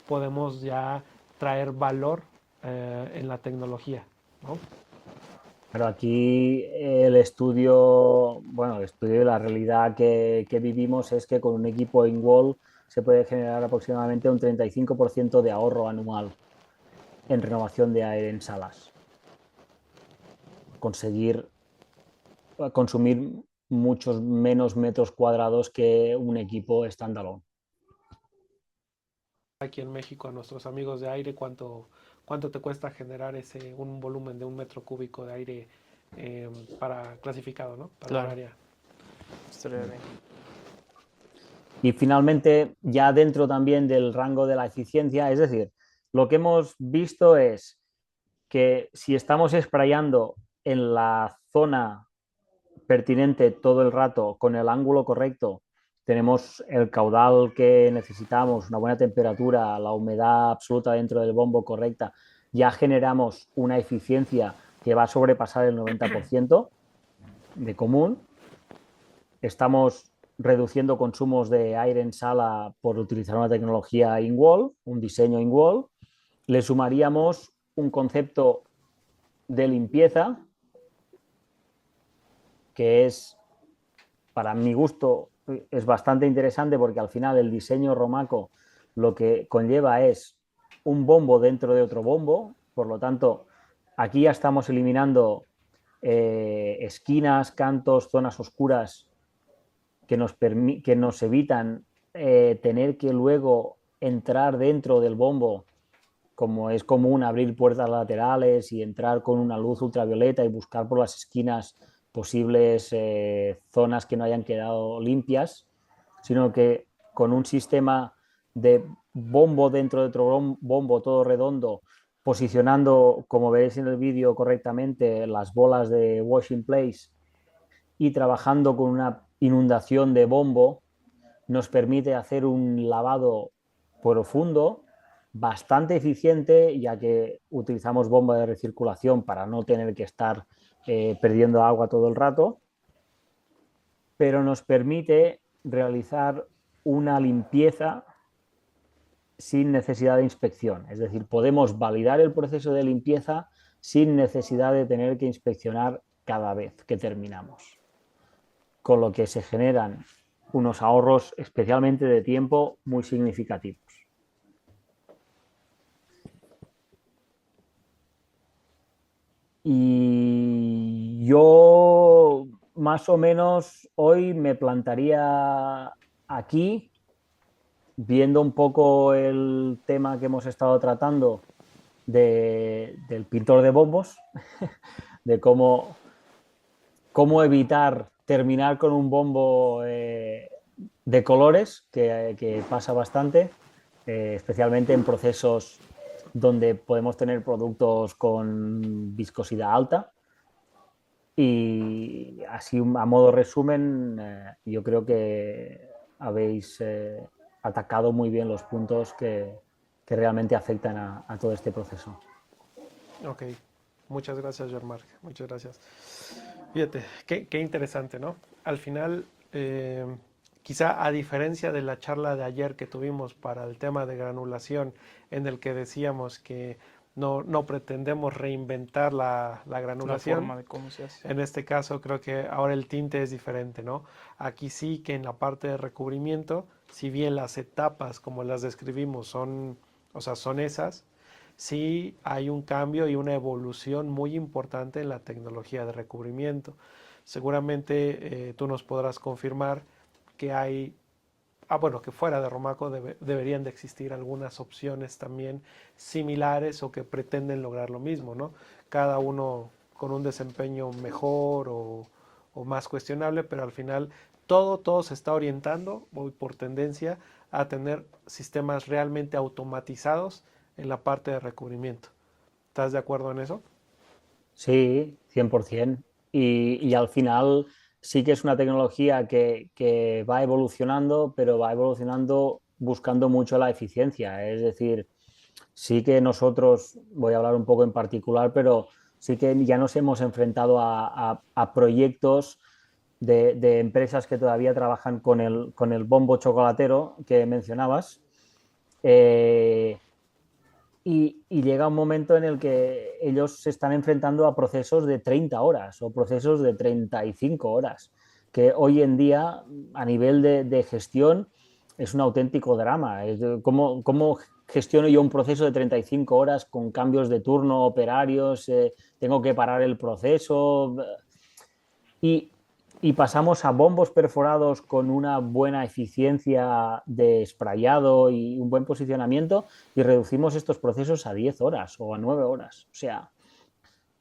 podemos ya traer valor en la tecnología, ¿no? Pero aquí el estudio, bueno, el estudio de la realidad que vivimos es que con un equipo in-wall se puede generar aproximadamente un 35% de ahorro anual en renovación de aire en salas. Conseguir consumir muchos menos metros cuadrados que un equipo standalone. Aquí en México a nuestros amigos de aire, ¿cuánto te cuesta generar un volumen de 1 metro cúbico de aire para clasificado, ¿no? Para un Claro, área. estaría bien. Y finalmente, ya dentro también del rango de la eficiencia, es decir, lo que hemos visto es que si estamos sprayando en la zona pertinente todo el rato con el ángulo correcto, tenemos el caudal que necesitamos, una buena temperatura, la humedad absoluta dentro del bombo correcta, ya generamos una eficiencia que va a sobrepasar el 90% de común. Estamos reduciendo consumos de aire en sala por utilizar una tecnología in-wall, un diseño in-wall. Le sumaríamos un concepto de limpieza que es, para mi gusto, es bastante interesante porque al final el diseño Romaco lo que conlleva es un bombo dentro de otro bombo, por lo tanto, aquí ya estamos eliminando esquinas, cantos, zonas oscuras que nos evitan tener que luego entrar dentro del bombo, como es común abrir puertas laterales y entrar con una luz ultravioleta y buscar por las esquinas posibles zonas que no hayan quedado limpias, sino que con un sistema de bombo dentro de otro bombo todo redondo, posicionando, como veis en el vídeo correctamente, las bolas de wash in place y trabajando con una inundación de bombo, nos permite hacer un lavado profundo, bastante eficiente, ya que utilizamos bomba de recirculación para no tener que estar perdiendo agua todo el rato, pero nos permite realizar una limpieza sin necesidad de inspección. Es decir, podemos validar el proceso de limpieza sin necesidad de tener que inspeccionar cada vez que terminamos. Con lo que se generan unos ahorros, especialmente de tiempo, muy significativos. Y yo más o menos hoy me plantaría aquí, viendo un poco el tema que hemos estado tratando del pintor de bombos, de cómo evitar terminar con un bombo de colores, que pasa bastante, especialmente en procesos donde podemos tener productos con viscosidad alta. Y así, a modo resumen, yo creo que habéis atacado muy bien los puntos que realmente afectan a todo este proceso. Ok, muchas gracias, Jean-Marc, muchas gracias. Fíjate, qué interesante, ¿no? Al final, quizá a diferencia de la charla de ayer que tuvimos para el tema de granulación, en el que decíamos que no pretendemos reinventar la La granulación, forma de cómo se hace. en este caso creo que ahora el tinte es diferente, ¿no? Aquí sí que en la parte de recubrimiento, si bien las etapas como las describimos son, o sea, son esas, sí hay un cambio y una evolución muy importante en la tecnología de recubrimiento. Seguramente tú nos podrás confirmar que hay, bueno, que fuera de Romaco deberían de existir algunas opciones también similares o que pretenden lograr lo mismo, ¿no? Cada uno con un desempeño mejor o más cuestionable, pero al final todo se está orientando, voy por tendencia, a tener sistemas realmente automatizados en la parte de recubrimiento. ¿Estás de acuerdo en eso? Sí, 100%. Y al final sí que es una tecnología que va evolucionando, pero va evolucionando buscando mucho la eficiencia. Es decir, sí que nosotros, voy a hablar un poco en particular, pero sí que ya nos hemos enfrentado a proyectos de empresas que todavía trabajan con el bombo chocolatero que mencionabas. Eh, y llega un momento en el que ellos se están enfrentando a procesos de 30 horas o procesos de 35 horas, que hoy en día a nivel de gestión es un auténtico drama. ¿Cómo gestiono yo un proceso de 35 horas con cambios de turno, operarios? Tengo que parar el proceso. Y, y pasamos a bombos perforados con una buena eficiencia de sprayado y un buen posicionamiento y reducimos estos procesos a 10 horas o a 9 horas. O sea,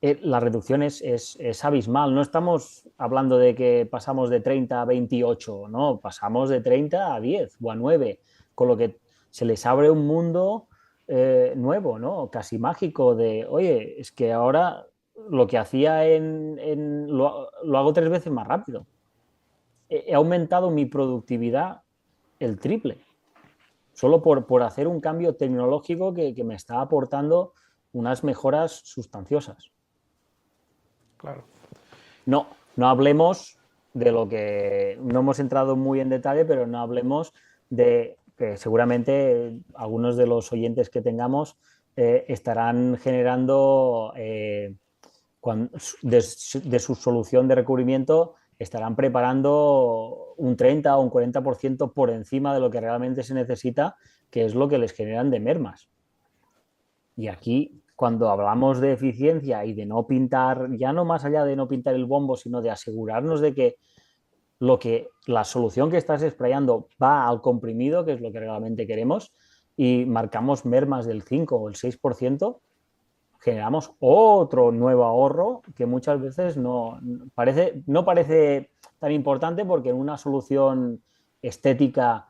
la reducción es abismal. No estamos hablando de que pasamos de 30 a 28, no, pasamos de 30 a 10 o a 9, con lo que se les abre un mundo nuevo, ¿no? Casi mágico de, oye, es que ahora lo que hacía lo hago 3 veces más rápido. He aumentado mi productividad el triple, solo por hacer un cambio tecnológico que me está aportando unas mejoras sustanciosas. Claro. No hablemos de lo que no hemos entrado muy en detalle, pero no hablemos de que seguramente algunos de los oyentes que tengamos estarán generando de su solución de recubrimiento, estarán preparando un 30 o un 40% por encima de lo que realmente se necesita, que es lo que les generan de mermas. Y aquí, cuando hablamos de eficiencia y de no pintar, ya no más allá de no pintar el bombo, sino de asegurarnos de que la solución que estás sprayando va al comprimido, que es lo que realmente queremos, y marcamos mermas del 5 o el 6%, generamos otro nuevo ahorro que muchas veces no parece tan importante porque en una solución estética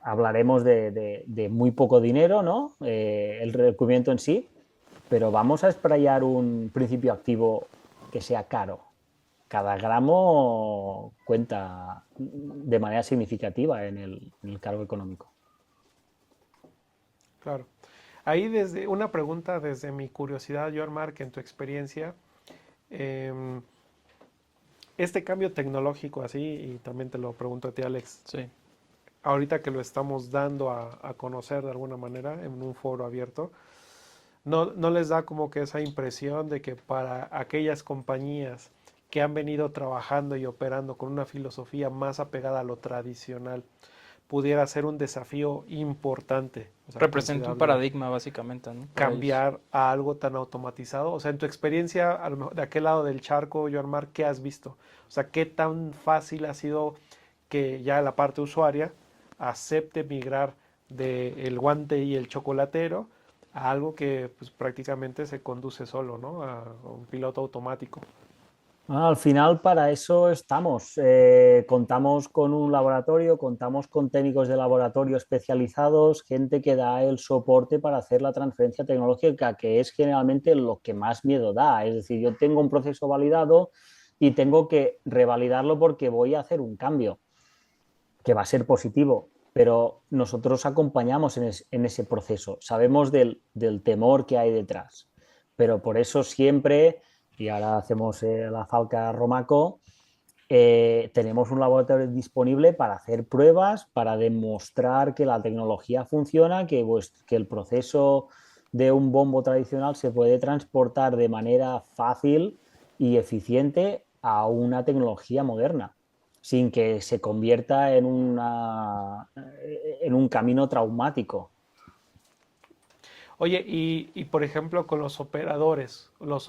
hablaremos de muy poco dinero, ¿no? El recubrimiento en sí, pero vamos a sprayar un principio activo que sea caro. Cada gramo cuenta de manera significativa en el cargo económico. Claro. Ahí desde una pregunta desde mi curiosidad, Joan Marc, en tu experiencia, em, este cambio tecnológico así, y también te lo pregunto a ti, Alex, Sí. ahorita que lo estamos dando a conocer de alguna manera en un foro abierto, ¿no les da como que esa impresión de que para aquellas compañías que han venido trabajando y operando con una filosofía más apegada a lo tradicional, pudiera ser un desafío importante, o sea, Representa un considerable, paradigma básicamente, ¿no? Para ellos. cambiar a algo tan automatizado? O sea, en tu experiencia, a lo mejor de aquel lado del charco, Joan Marc, ¿qué has visto? O sea, ¿qué tan fácil ha sido que ya la parte usuaria acepte migrar del guante y el chocolatero a algo que pues, prácticamente se conduce solo, ¿no? A un piloto automático? Bueno, al final para eso estamos. Contamos con un laboratorio, contamos con técnicos de laboratorio especializados, gente que da el soporte para hacer la transferencia tecnológica, que es generalmente lo que más miedo da. Es decir, yo tengo un proceso validado y tengo que revalidarlo porque voy a hacer un cambio que va a ser positivo, pero nosotros acompañamos en ese proceso, sabemos del temor que hay detrás, pero por eso siempre, y ahora hacemos la Falca Romaco, tenemos un laboratorio disponible para hacer pruebas, para demostrar que la tecnología funciona, que el proceso de un bombo tradicional se puede transportar de manera fácil y eficiente a una tecnología moderna, sin que se convierta en un camino traumático. Oye, por ejemplo, con los operadores, los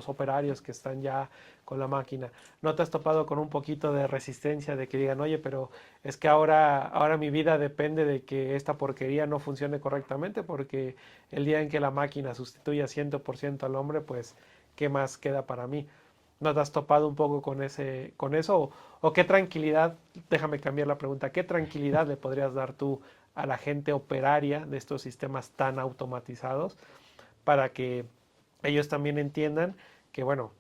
operarios que están ya con la máquina, ¿no te has topado con un poquito de resistencia de que digan, oye, pero es que ahora mi vida depende de que esta porquería no funcione correctamente, porque el día en que la máquina sustituya 100% al hombre, pues, ¿qué más queda para mí? ¿No te has topado un poco con eso? ¿O qué tranquilidad, déjame cambiar la pregunta, qué tranquilidad le podrías dar tú a la gente operaria de estos sistemas tan automatizados para que ellos también entiendan que, bueno,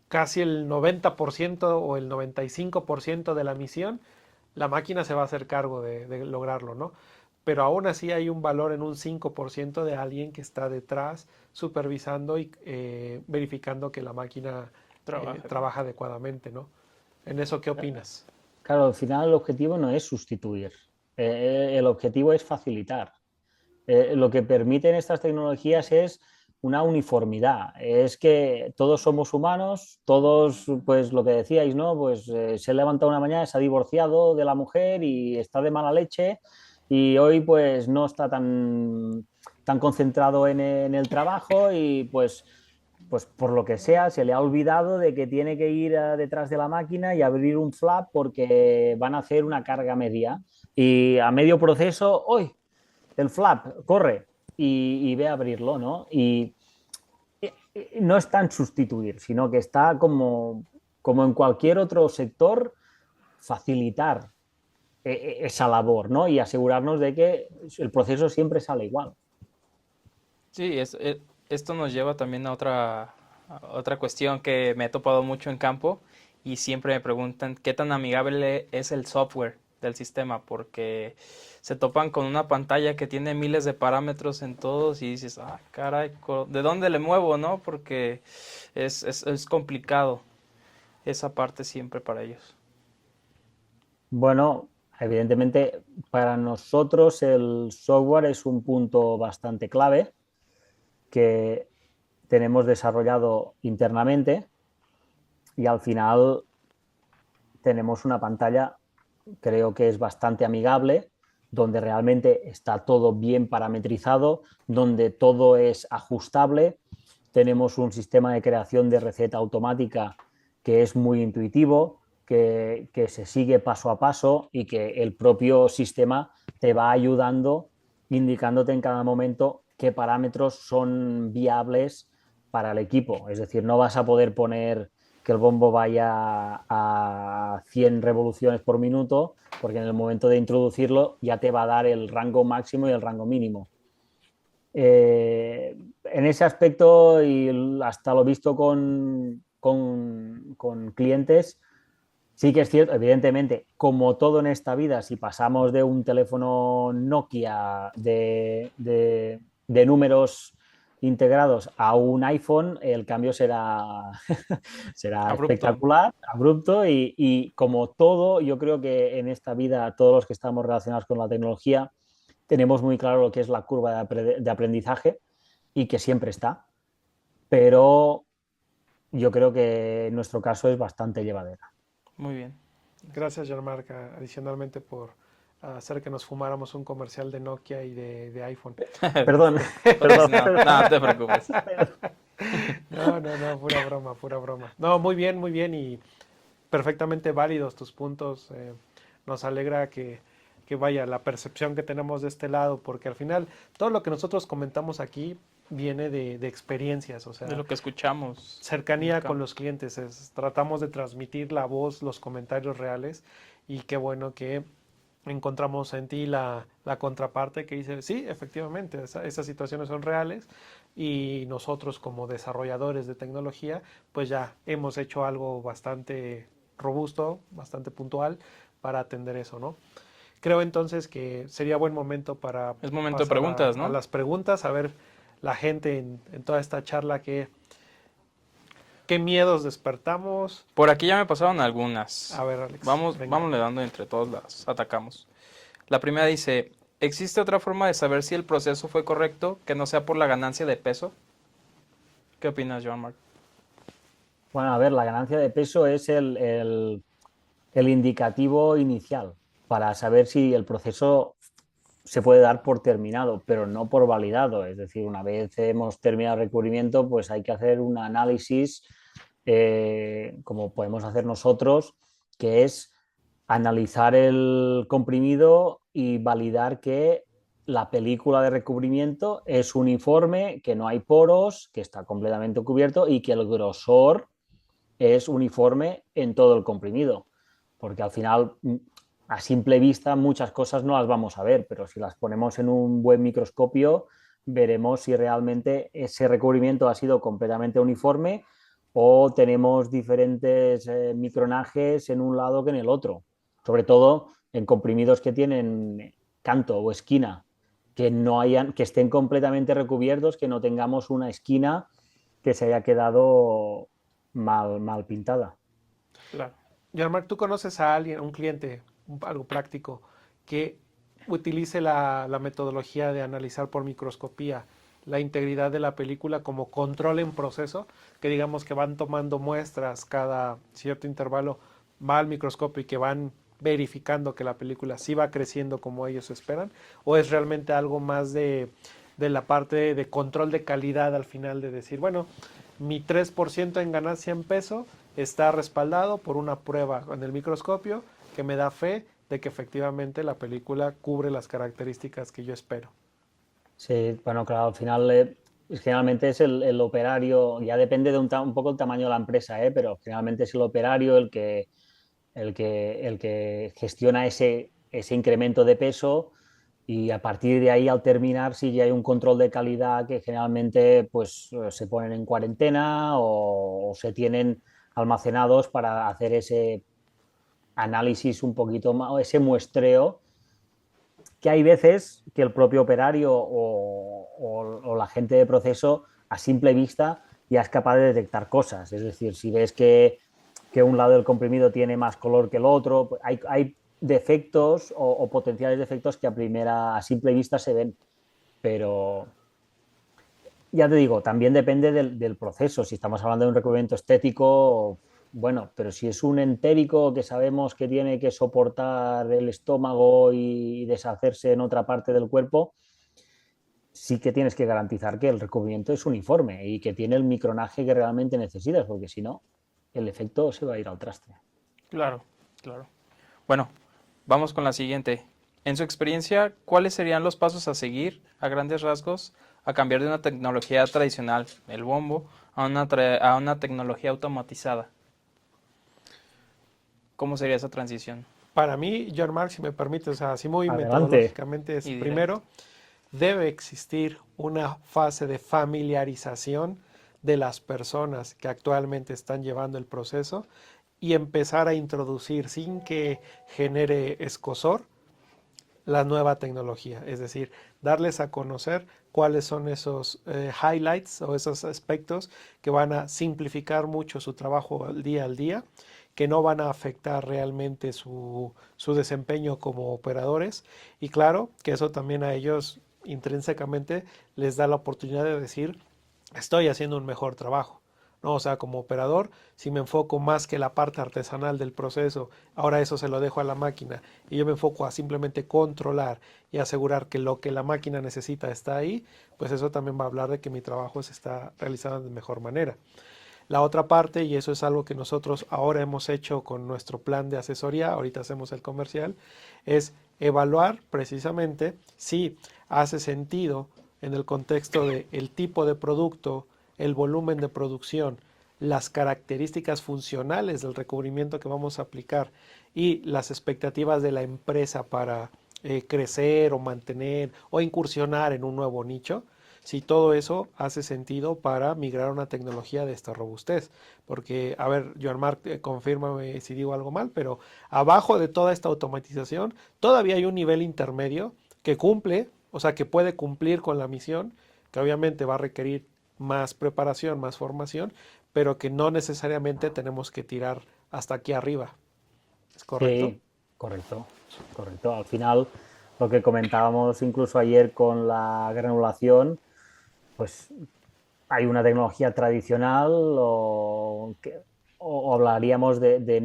casi el 90% o el 95% de la misión, la máquina se va a hacer cargo de lograrlo, ¿no? Pero aún así hay un valor en un 5% de alguien que está detrás supervisando y verificando que la máquina Trabaja bien. trabaja adecuadamente, ¿no? ¿En eso qué opinas? Claro, al final el objetivo no es sustituir, el objetivo es facilitar. Lo que permiten estas tecnologías es una uniformidad, es que todos somos humanos, todos, pues lo que decíais, ¿no? Pues se ha levantado una mañana, se ha divorciado de la mujer y está de mala leche y hoy pues no está tan concentrado en el trabajo y pues por lo que sea, se le ha olvidado de que tiene que ir detrás de la máquina y abrir un flap porque van a hacer una carga media. Y a medio proceso, ¡hoy! El flap corre y ve a abrirlo, ¿no? Y no está en sustituir, sino que está como en cualquier otro sector, facilitar esa labor, ¿no? Y asegurarnos de que el proceso siempre sale igual. Sí, esto nos lleva también a otra cuestión que me he topado mucho en campo y siempre me preguntan qué tan amigable es el software del sistema, porque se topan con una pantalla que tiene miles de parámetros en todos y dices, ah, caray, ¿de dónde le muevo, no? Porque es complicado esa parte siempre para ellos. Bueno, evidentemente para nosotros el software es un punto bastante clave que tenemos desarrollado internamente y al final tenemos una pantalla, creo que es bastante amigable, donde realmente está todo bien parametrizado, donde todo es ajustable. Tenemos un sistema de creación de receta automática que es muy intuitivo, que se sigue paso a paso y que el propio sistema te va ayudando, indicándote en cada momento qué parámetros son viables para el equipo. Es decir, no vas a poder poner que el bombo vaya a 100 revoluciones por minuto, porque en el momento de introducirlo ya te va a dar el rango máximo y el rango mínimo. En ese aspecto, y hasta lo visto con clientes, sí que es cierto, evidentemente, como todo en esta vida, si pasamos de un teléfono Nokia de números integrados a un iPhone, el cambio será, será Abrupto. espectacular, abrupto y como todo, yo creo que en esta vida, todos los que estamos relacionados con la tecnología, tenemos muy claro lo que es la curva de aprendizaje y que siempre está, pero yo creo que en nuestro caso es bastante llevadera. Muy bien. Gracias, Jean-Marc, adicionalmente por hacer que nos fumáramos un comercial de Nokia y de iPhone. Perdón, Pues perdón, no, perdón. no te preocupes. No, pura broma, pura broma. No, muy bien y perfectamente válidos tus puntos. Nos alegra que vaya la percepción que tenemos de este lado, porque al final todo lo que nosotros comentamos aquí viene de experiencias, o De sea, lo que escuchamos. cercanía con los clientes. Tratamos de transmitir la voz, los comentarios reales y qué bueno que encontramos en ti la contraparte que dice, sí, efectivamente, esas situaciones son reales y nosotros como desarrolladores de tecnología, pues ya hemos hecho algo bastante robusto, bastante puntual para atender eso, ¿no? Creo entonces que sería buen momento para Es momento de pasar preguntas, a ¿no? las preguntas, a ver la gente en toda esta charla qué miedos despertamos. Por aquí ya me pasaron algunas. A ver, Alex, Vamos, venga. vámonos dando entre todos las atacamos. La primera dice, ¿existe otra forma de saber si el proceso fue correcto que no sea por la ganancia de peso? ¿Qué opinas, Joan Marc? Bueno, a ver, la ganancia de peso es el indicativo inicial para saber si el proceso se puede dar por terminado, pero no por validado. Es decir, una vez hemos terminado el recubrimiento, pues hay que hacer un análisis como podemos hacer nosotros, que es analizar el comprimido y validar que la película de recubrimiento es uniforme, que no hay poros, que está completamente cubierto y que el grosor es uniforme en todo el comprimido. Porque al final, a simple vista, muchas cosas no las vamos a ver, pero si las ponemos en un buen microscopio, veremos si realmente ese recubrimiento ha sido completamente uniforme o tenemos diferentes micronajes en un lado que en el otro. Sobre todo en comprimidos que tienen canto o esquina, que, no hayan, que estén completamente recubiertos, que no tengamos una esquina que se haya quedado mal pintada. Claro. Jean-Marc, ¿tú conoces a alguien, a un cliente, algo práctico, que utilice la metodología de analizar por microscopía la integridad de la película como control en proceso? Que digamos que van tomando muestras cada cierto intervalo, va al microscopio y que van verificando que la película sí va creciendo como ellos esperan, o es realmente algo más de la parte de control de calidad al final de decir, bueno, mi 3% en ganancia en peso está respaldado por una prueba en el microscopio que me da fe de que efectivamente la película cubre las características que yo espero. Sí, bueno, claro, al final generalmente es el operario, ya depende de un poco el tamaño de la empresa, pero generalmente es el operario el que gestiona ese incremento de peso y a partir de ahí, al terminar, sí ya hay un control de calidad que generalmente pues, se ponen en cuarentena o se tienen almacenados para hacer ese análisis un poquito más, ese muestreo, que hay veces que el propio operario o la gente de proceso a simple vista ya es capaz de detectar cosas. Es decir, si ves que un lado del comprimido tiene más color que el otro, hay defectos o potenciales defectos que a simple vista se ven, pero ya te digo, también depende del proceso. Si estamos hablando de un recubrimiento estético, bueno, pero si es un entérico que sabemos que tiene que soportar el estómago y deshacerse en otra parte del cuerpo, sí que tienes que garantizar que el recubrimiento es uniforme y que tiene el micronaje que realmente necesitas, porque si no, el efecto se va a ir al traste. Claro, claro. Bueno, vamos con la siguiente. En su experiencia, ¿cuáles serían los pasos a seguir, a grandes rasgos, a cambiar de una tecnología tradicional, el bombo, a una tecnología automatizada? ¿Cómo sería esa transición? Para mí, John Mark, si me permite, o sea, así muy Adelante. metodológicamente, es Y primero, directo. debe existir una fase de familiarización de las personas que actualmente están llevando el proceso y empezar a introducir sin que genere escozor la nueva tecnología, es decir, darles a conocer cuáles son esos highlights o esos aspectos que van a simplificar mucho su trabajo al día, que no van a afectar realmente su desempeño como operadores y claro, que eso también a ellos intrínsecamente les da la oportunidad de decir, estoy haciendo un mejor trabajo. ¿No? O sea, como operador, si me enfoco más que la parte artesanal del proceso, ahora eso se lo dejo a la máquina y yo me enfoco a simplemente controlar y asegurar que lo que la máquina necesita está ahí, pues eso también va a hablar de que mi trabajo se está realizando de mejor manera. La otra parte, y eso es algo que nosotros ahora hemos hecho con nuestro plan de asesoría, ahorita hacemos el comercial, es evaluar precisamente si hace sentido en el contexto de el tipo de producto, el volumen de producción, las características funcionales del recubrimiento que vamos a aplicar y las expectativas de la empresa para crecer o mantener o incursionar en un nuevo nicho, si todo eso hace sentido para migrar a una tecnología de esta robustez. Porque, a ver, Joan Marc, confírmame si digo algo mal, pero abajo de toda esta automatización todavía hay un nivel intermedio que cumple, o sea, que puede cumplir con la misión, que obviamente va a requerir más preparación, más formación, pero que no necesariamente tenemos que tirar hasta aquí arriba. ¿Es correcto? Sí, correcto, correcto. Al final, lo que comentábamos incluso ayer con la granulación, pues hay una tecnología tradicional o hablaríamos de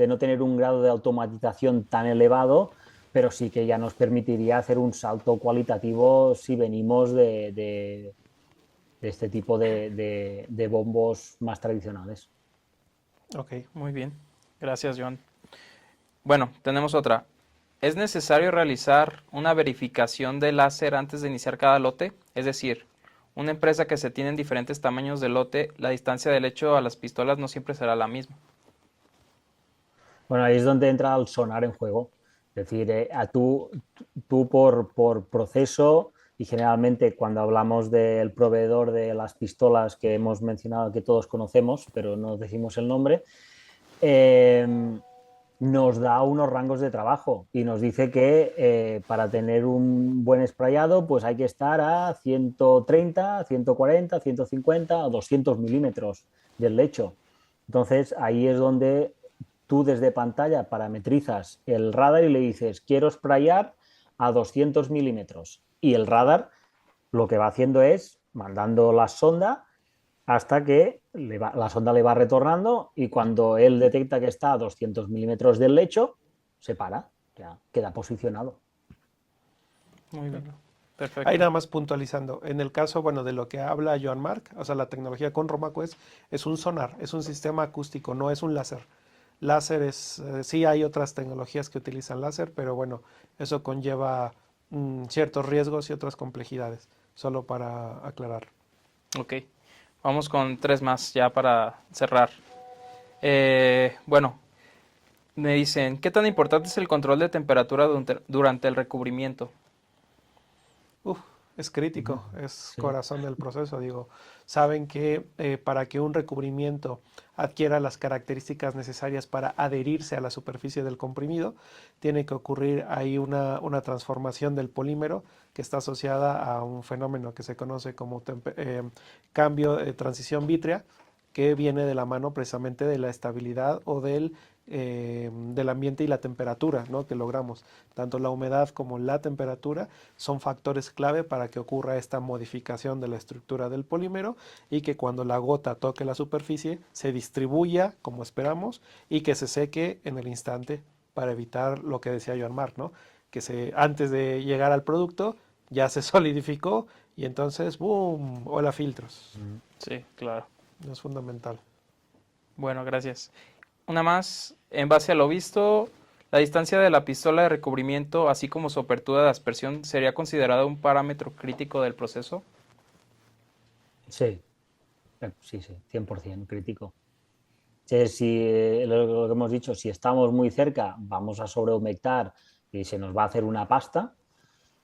no tener un grado de automatización tan elevado, pero sí que ya nos permitiría hacer un salto cualitativo si venimos de este tipo de bombos más tradicionales. Ok. Muy bien. Gracias, Joan. Bueno, tenemos otra. ¿Es necesario realizar una verificación de láser antes de iniciar cada lote? Es decir, una empresa que se tiene en diferentes tamaños de lote, la distancia del hecho a las pistolas no siempre será la misma. Bueno, ahí es donde entra el sonar en juego. Es decir, tú por proceso, y generalmente cuando hablamos del proveedor de las pistolas que hemos mencionado, que todos conocemos, pero no decimos el nombre, eh, nos da unos rangos de trabajo y nos dice que para tener un buen sprayado, pues hay que estar a 130, 140, 150 o 200 milímetros del lecho. Entonces, ahí es donde tú desde pantalla parametrizas el radar y le dices, quiero sprayar a 200 milímetros. Y el radar lo que va haciendo es mandando la sonda hasta que la sonda le va retornando y cuando él detecta que está a 200 milímetros del lecho, se para, ya queda posicionado. Muy bien. Ahí Perfecto. nada más puntualizando. En el caso, bueno, de lo que habla Joan Marc, o sea, la tecnología con Romaco es un sonar, es un sistema acústico, no es un láser. Láser es, sí hay otras tecnologías que utilizan láser, pero bueno, eso conlleva ciertos riesgos y otras complejidades, solo para aclarar. Ok. Vamos con tres más ya para cerrar. Bueno, me dicen, ¿qué tan importante es el control de temperatura durante el recubrimiento? Uf, es crítico, es Sí, corazón del proceso. Digo, saben que para que un recubrimiento adquiera las características necesarias para adherirse a la superficie del comprimido, tiene que ocurrir ahí una transformación del polímero que está asociada a un fenómeno que se conoce como cambio de transición vítrea, que viene de la mano precisamente de la estabilidad o del ambiente y la temperatura, ¿no? Que logramos. Tanto la humedad como la temperatura son factores clave para que ocurra esta modificación de la estructura del polímero y que cuando la gota toque la superficie se distribuya como esperamos y que se seque en el instante para evitar lo que decía Joan Marc, ¿no? Que antes de llegar al producto ya se solidificó y entonces, ¡boom! Hola filtros. Sí, claro. Es fundamental. Bueno, gracias. Una más, en base a lo visto, la distancia de la pistola de recubrimiento, así como su apertura de aspersión, ¿sería considerada un parámetro crítico del proceso? sí, sí, 100% crítico. Lo que hemos dicho, si estamos muy cerca, vamos a sobrehumectar y se nos va a hacer una pasta.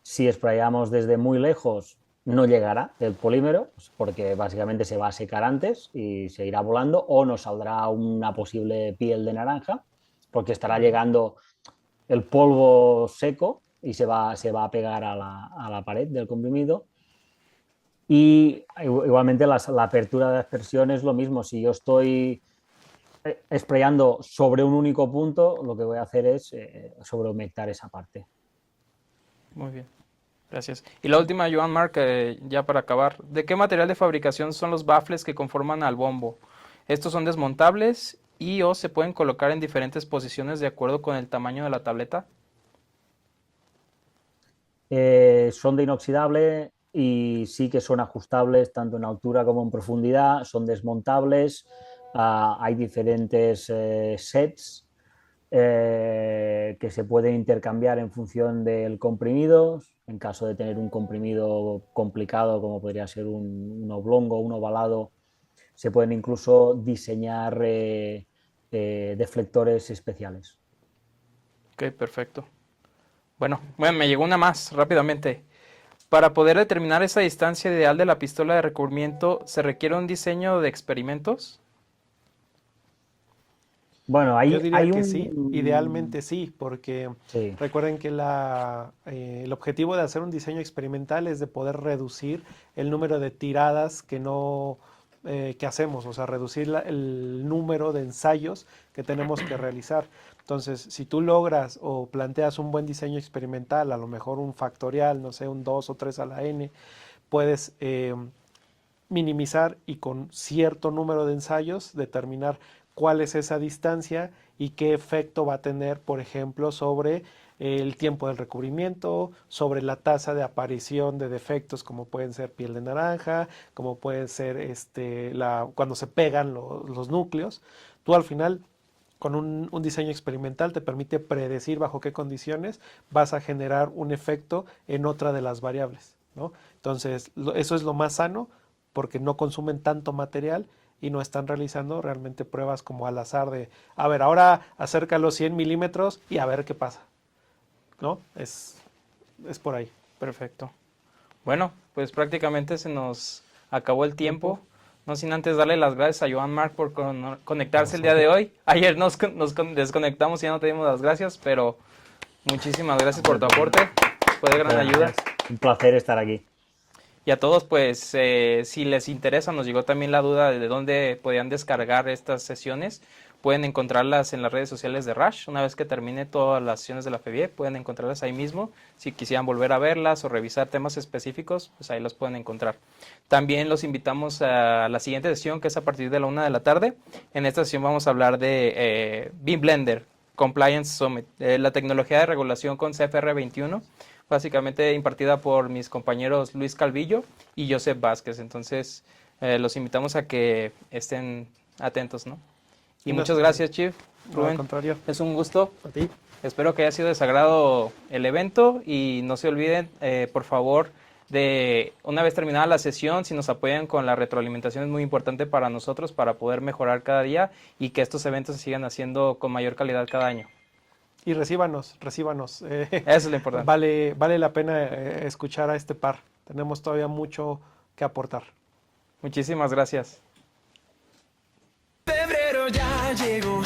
Si sprayamos desde muy lejos, no llegará el polímero, pues, porque básicamente se va a secar antes y se irá volando, o nos saldrá una posible piel de naranja, porque estará llegando el polvo seco y se va a pegar a la pared del comprimido. Y igualmente la apertura de aspersión es lo mismo. Si yo estoy sprayando sobre un único punto, lo que voy a hacer es sobrehumectar esa parte. Muy bien, gracias. Y la última, Joan Marc, ya para acabar. ¿De qué material de fabricación son los baffles que conforman al bombo? Estos son desmontables y o se pueden colocar en diferentes posiciones de acuerdo con el tamaño de la tableta. Son de inoxidable y sí que son ajustables tanto en altura como en profundidad, son desmontables, hay diferentes sets que se pueden intercambiar en función del comprimido, en caso de tener un comprimido complicado como podría ser un oblongo, un ovalado, se pueden incluso diseñar deflectores especiales. Ok, perfecto. Bueno, me llegó una más rápidamente. Para poder determinar esa distancia ideal de la pistola de recubrimiento, ¿se requiere un diseño de experimentos? Bueno, Yo diría hay que sí, un... idealmente sí, porque Sí, recuerden que el objetivo de hacer un diseño experimental es de poder reducir el número de tiradas que no que hacemos, o sea, reducir el número de ensayos que tenemos que realizar. Entonces, si tú logras o planteas un buen diseño experimental, a lo mejor un factorial, no sé, un 2 o 3 a la n, puedes minimizar y con cierto número de ensayos determinar cuál es esa distancia y qué efecto va a tener, por ejemplo, sobre el tiempo del recubrimiento, sobre la tasa de aparición de defectos como pueden ser piel de naranja, como pueden ser cuando se pegan los núcleos. Tú al final con un diseño experimental te permite predecir bajo qué condiciones vas a generar un efecto en otra de las variables, ¿no? Entonces, eso es lo más sano porque no consumen tanto material y no están realizando realmente pruebas como al azar de, a ver, ahora acerca los 100 milímetros y a ver qué pasa, ¿no? Es por ahí. Perfecto. Bueno, pues prácticamente se nos acabó el tiempo. No sin antes darle las gracias a Joan Marc por conectarse el día de hoy. Ayer nos desconectamos y ya no te dimos las gracias, pero muchísimas gracias por tu aporte. Fue de gran ayuda. un placer estar aquí. Y a todos, pues, si les interesa, nos llegó también la duda de dónde podían descargar estas sesiones. Pueden encontrarlas en las redes sociales de Rush. Una vez que termine todas las sesiones de la FEBIE, pueden encontrarlas ahí mismo. Si quisieran volver a verlas o revisar temas específicos, pues ahí los pueden encontrar. También los invitamos a la siguiente sesión, que es a partir de la 1 de la tarde. En esta sesión vamos a hablar de BIM Blender Compliance Summit, la tecnología de regulación con CFR 21, básicamente impartida por mis compañeros Luis Calvillo y Joseph Vázquez. Entonces, los invitamos a que estén atentos, ¿no? Y muchas gracias, Chief. No, al contrario. Es un gusto. A ti. Espero que haya sido de su agrado el evento y no se olviden, por favor, de una vez terminada la sesión, si nos apoyan con la retroalimentación es muy importante para nosotros para poder mejorar cada día y que estos eventos se sigan haciendo con mayor calidad cada año. Y recíbanos, recíbanos. Eso es lo importante. Vale la pena escuchar a este par. Tenemos todavía mucho que aportar. Muchísimas gracias. Febrero ya llegó